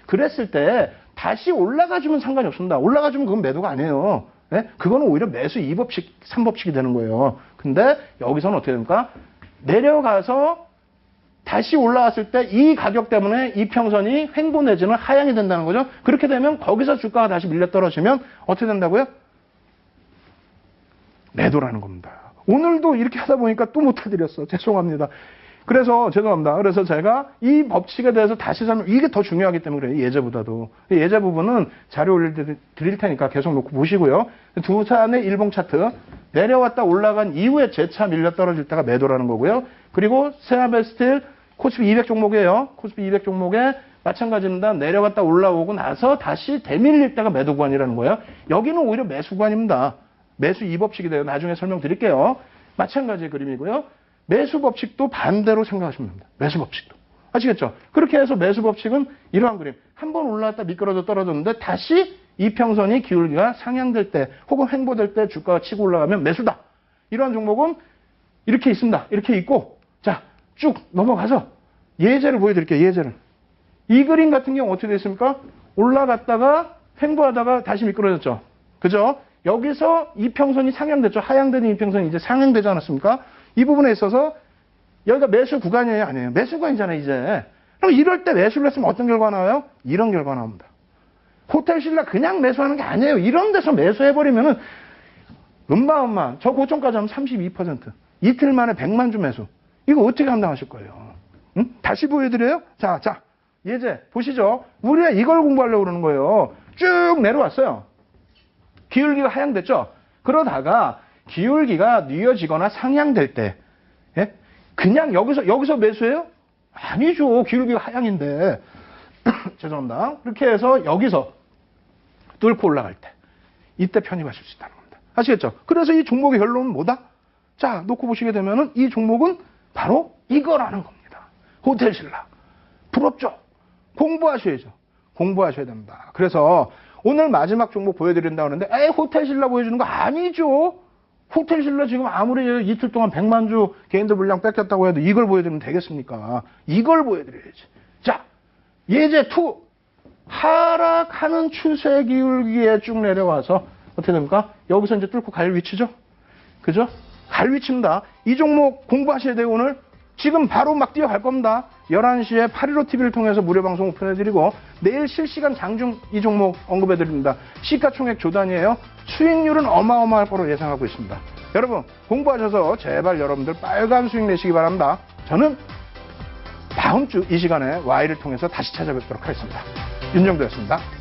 그랬을 때 다시 올라가주면 상관이 없습니다. 올라가주면 그건 매도가 아니에요. 네? 그거는 오히려 매수 2법칙, 3법칙이 되는 거예요. 근데 여기서는 어떻게 됩니까? 내려가서 다시 올라왔을 때 이 가격 때문에 이평선이 횡보 내지는 하향이 된다는 거죠. 그렇게 되면 거기서 주가가 다시 밀려 떨어지면 어떻게 된다고요? 매도라는 겁니다. 오늘도 이렇게 하다 보니까 또 못 해드렸어. 죄송합니다. 그래서 죄송합니다. 그래서 제가 이 법칙에 대해서 다시 이게 더 중요하기 때문에 그래요. 예제보다도. 예제 부분은 자료 올려드릴 테니까 계속 놓고 보시고요. 두산의 일봉 차트 내려왔다 올라간 이후에 재차 밀려 떨어질 때가 매도라는 거고요. 그리고 세아베스틸 코스피 200 종목이에요. 코스피 200 종목에 마찬가지입니다. 내려갔다 올라오고 나서 다시 대밀릴 때가 매도 구간이라는 거예요. 여기는 오히려 매수 구간입니다. 매수 2법칙이 돼요. 나중에 설명드릴게요. 마찬가지의 그림이고요. 매수 법칙도 반대로 생각하시면 됩니다. 매수 법칙도. 아시겠죠? 그렇게 해서 매수 법칙은 이러한 그림. 한번 올라왔다 미끄러져 떨어졌는데 다시 이평선이 기울기가 상향될 때 혹은 횡보될 때 주가가 치고 올라가면 매수다. 이러한 종목은 이렇게 있습니다. 이렇게 있고 자, 쭉 넘어가서 예제를 보여드릴게요. 예제를. 이 그림 같은 경우 어떻게 됐습니까? 올라갔다가 횡보하다가 다시 미끄러졌죠. 그죠? 여기서 이평선이 상향됐죠. 하향되는 이평선이 이제 상향되지 않았습니까? 이 부분에 있어서 여기가 매수 구간이에요? 아니에요. 매수 구간이잖아요, 이제. 그럼 이럴 때 매수를 했으면 어떤 결과 나와요? 이런 결과 나옵니다. 호텔신라 그냥 매수하는 게 아니에요. 이런 데서 매수해버리면은 음마 저 고점까지 하면 32%. 이틀 만에 100만 주 매수. 이거 어떻게 감당하실 거예요? 응? 다시 보여드려요? 자, 예제 보시죠. 우리가 이걸 공부하려고 그러는 거예요. 쭉 내려왔어요. 기울기가 하향됐죠? 그러다가 기울기가 뉘어지거나 상향될 때 예? 그냥 여기서 매수해요? 아니죠. 기울기가 하향인데 죄송합니다. 그렇게 해서 여기서 뚫고 올라갈 때 이때 편입하실 수 있다는 겁니다. 아시겠죠? 그래서 이 종목의 결론은 뭐다? 자, 놓고 보시게 되면은 이 종목은 바로 이거라는 겁니다. 호텔신라. 부럽죠? 공부하셔야죠. 공부하셔야 됩니다. 그래서 오늘 마지막 종목 보여드린다고 하는데 호텔신라 보여주는 거 아니죠. 호텔신라 지금 아무리 이틀 동안 100만 주 개인들 물량 뺏겼다고 해도 이걸 보여드리면 되겠습니까? 이걸 보여드려야지. 자, 예제 2. 하락하는 추세 기울기에 쭉 내려와서 어떻게 됩니까? 여기서 이제 뚫고 갈 위치죠? 그죠? 갈 위치입니다. 이 종목 공부하셔야 돼요, 오늘. 지금 바로 막 뛰어갈 겁니다. 11시에 815TV를 통해서 무료 방송 오픈해드리고 내일 실시간 장중 이 종목 언급해드립니다. 시가총액 조단이에요. 수익률은 어마어마할 거로 예상하고 있습니다. 여러분 공부하셔서 제발 여러분들 빨간 수익 내시기 바랍니다. 저는 다음 주 이 시간에 Y를 통해서 다시 찾아뵙도록 하겠습니다. 윤정도였습니다.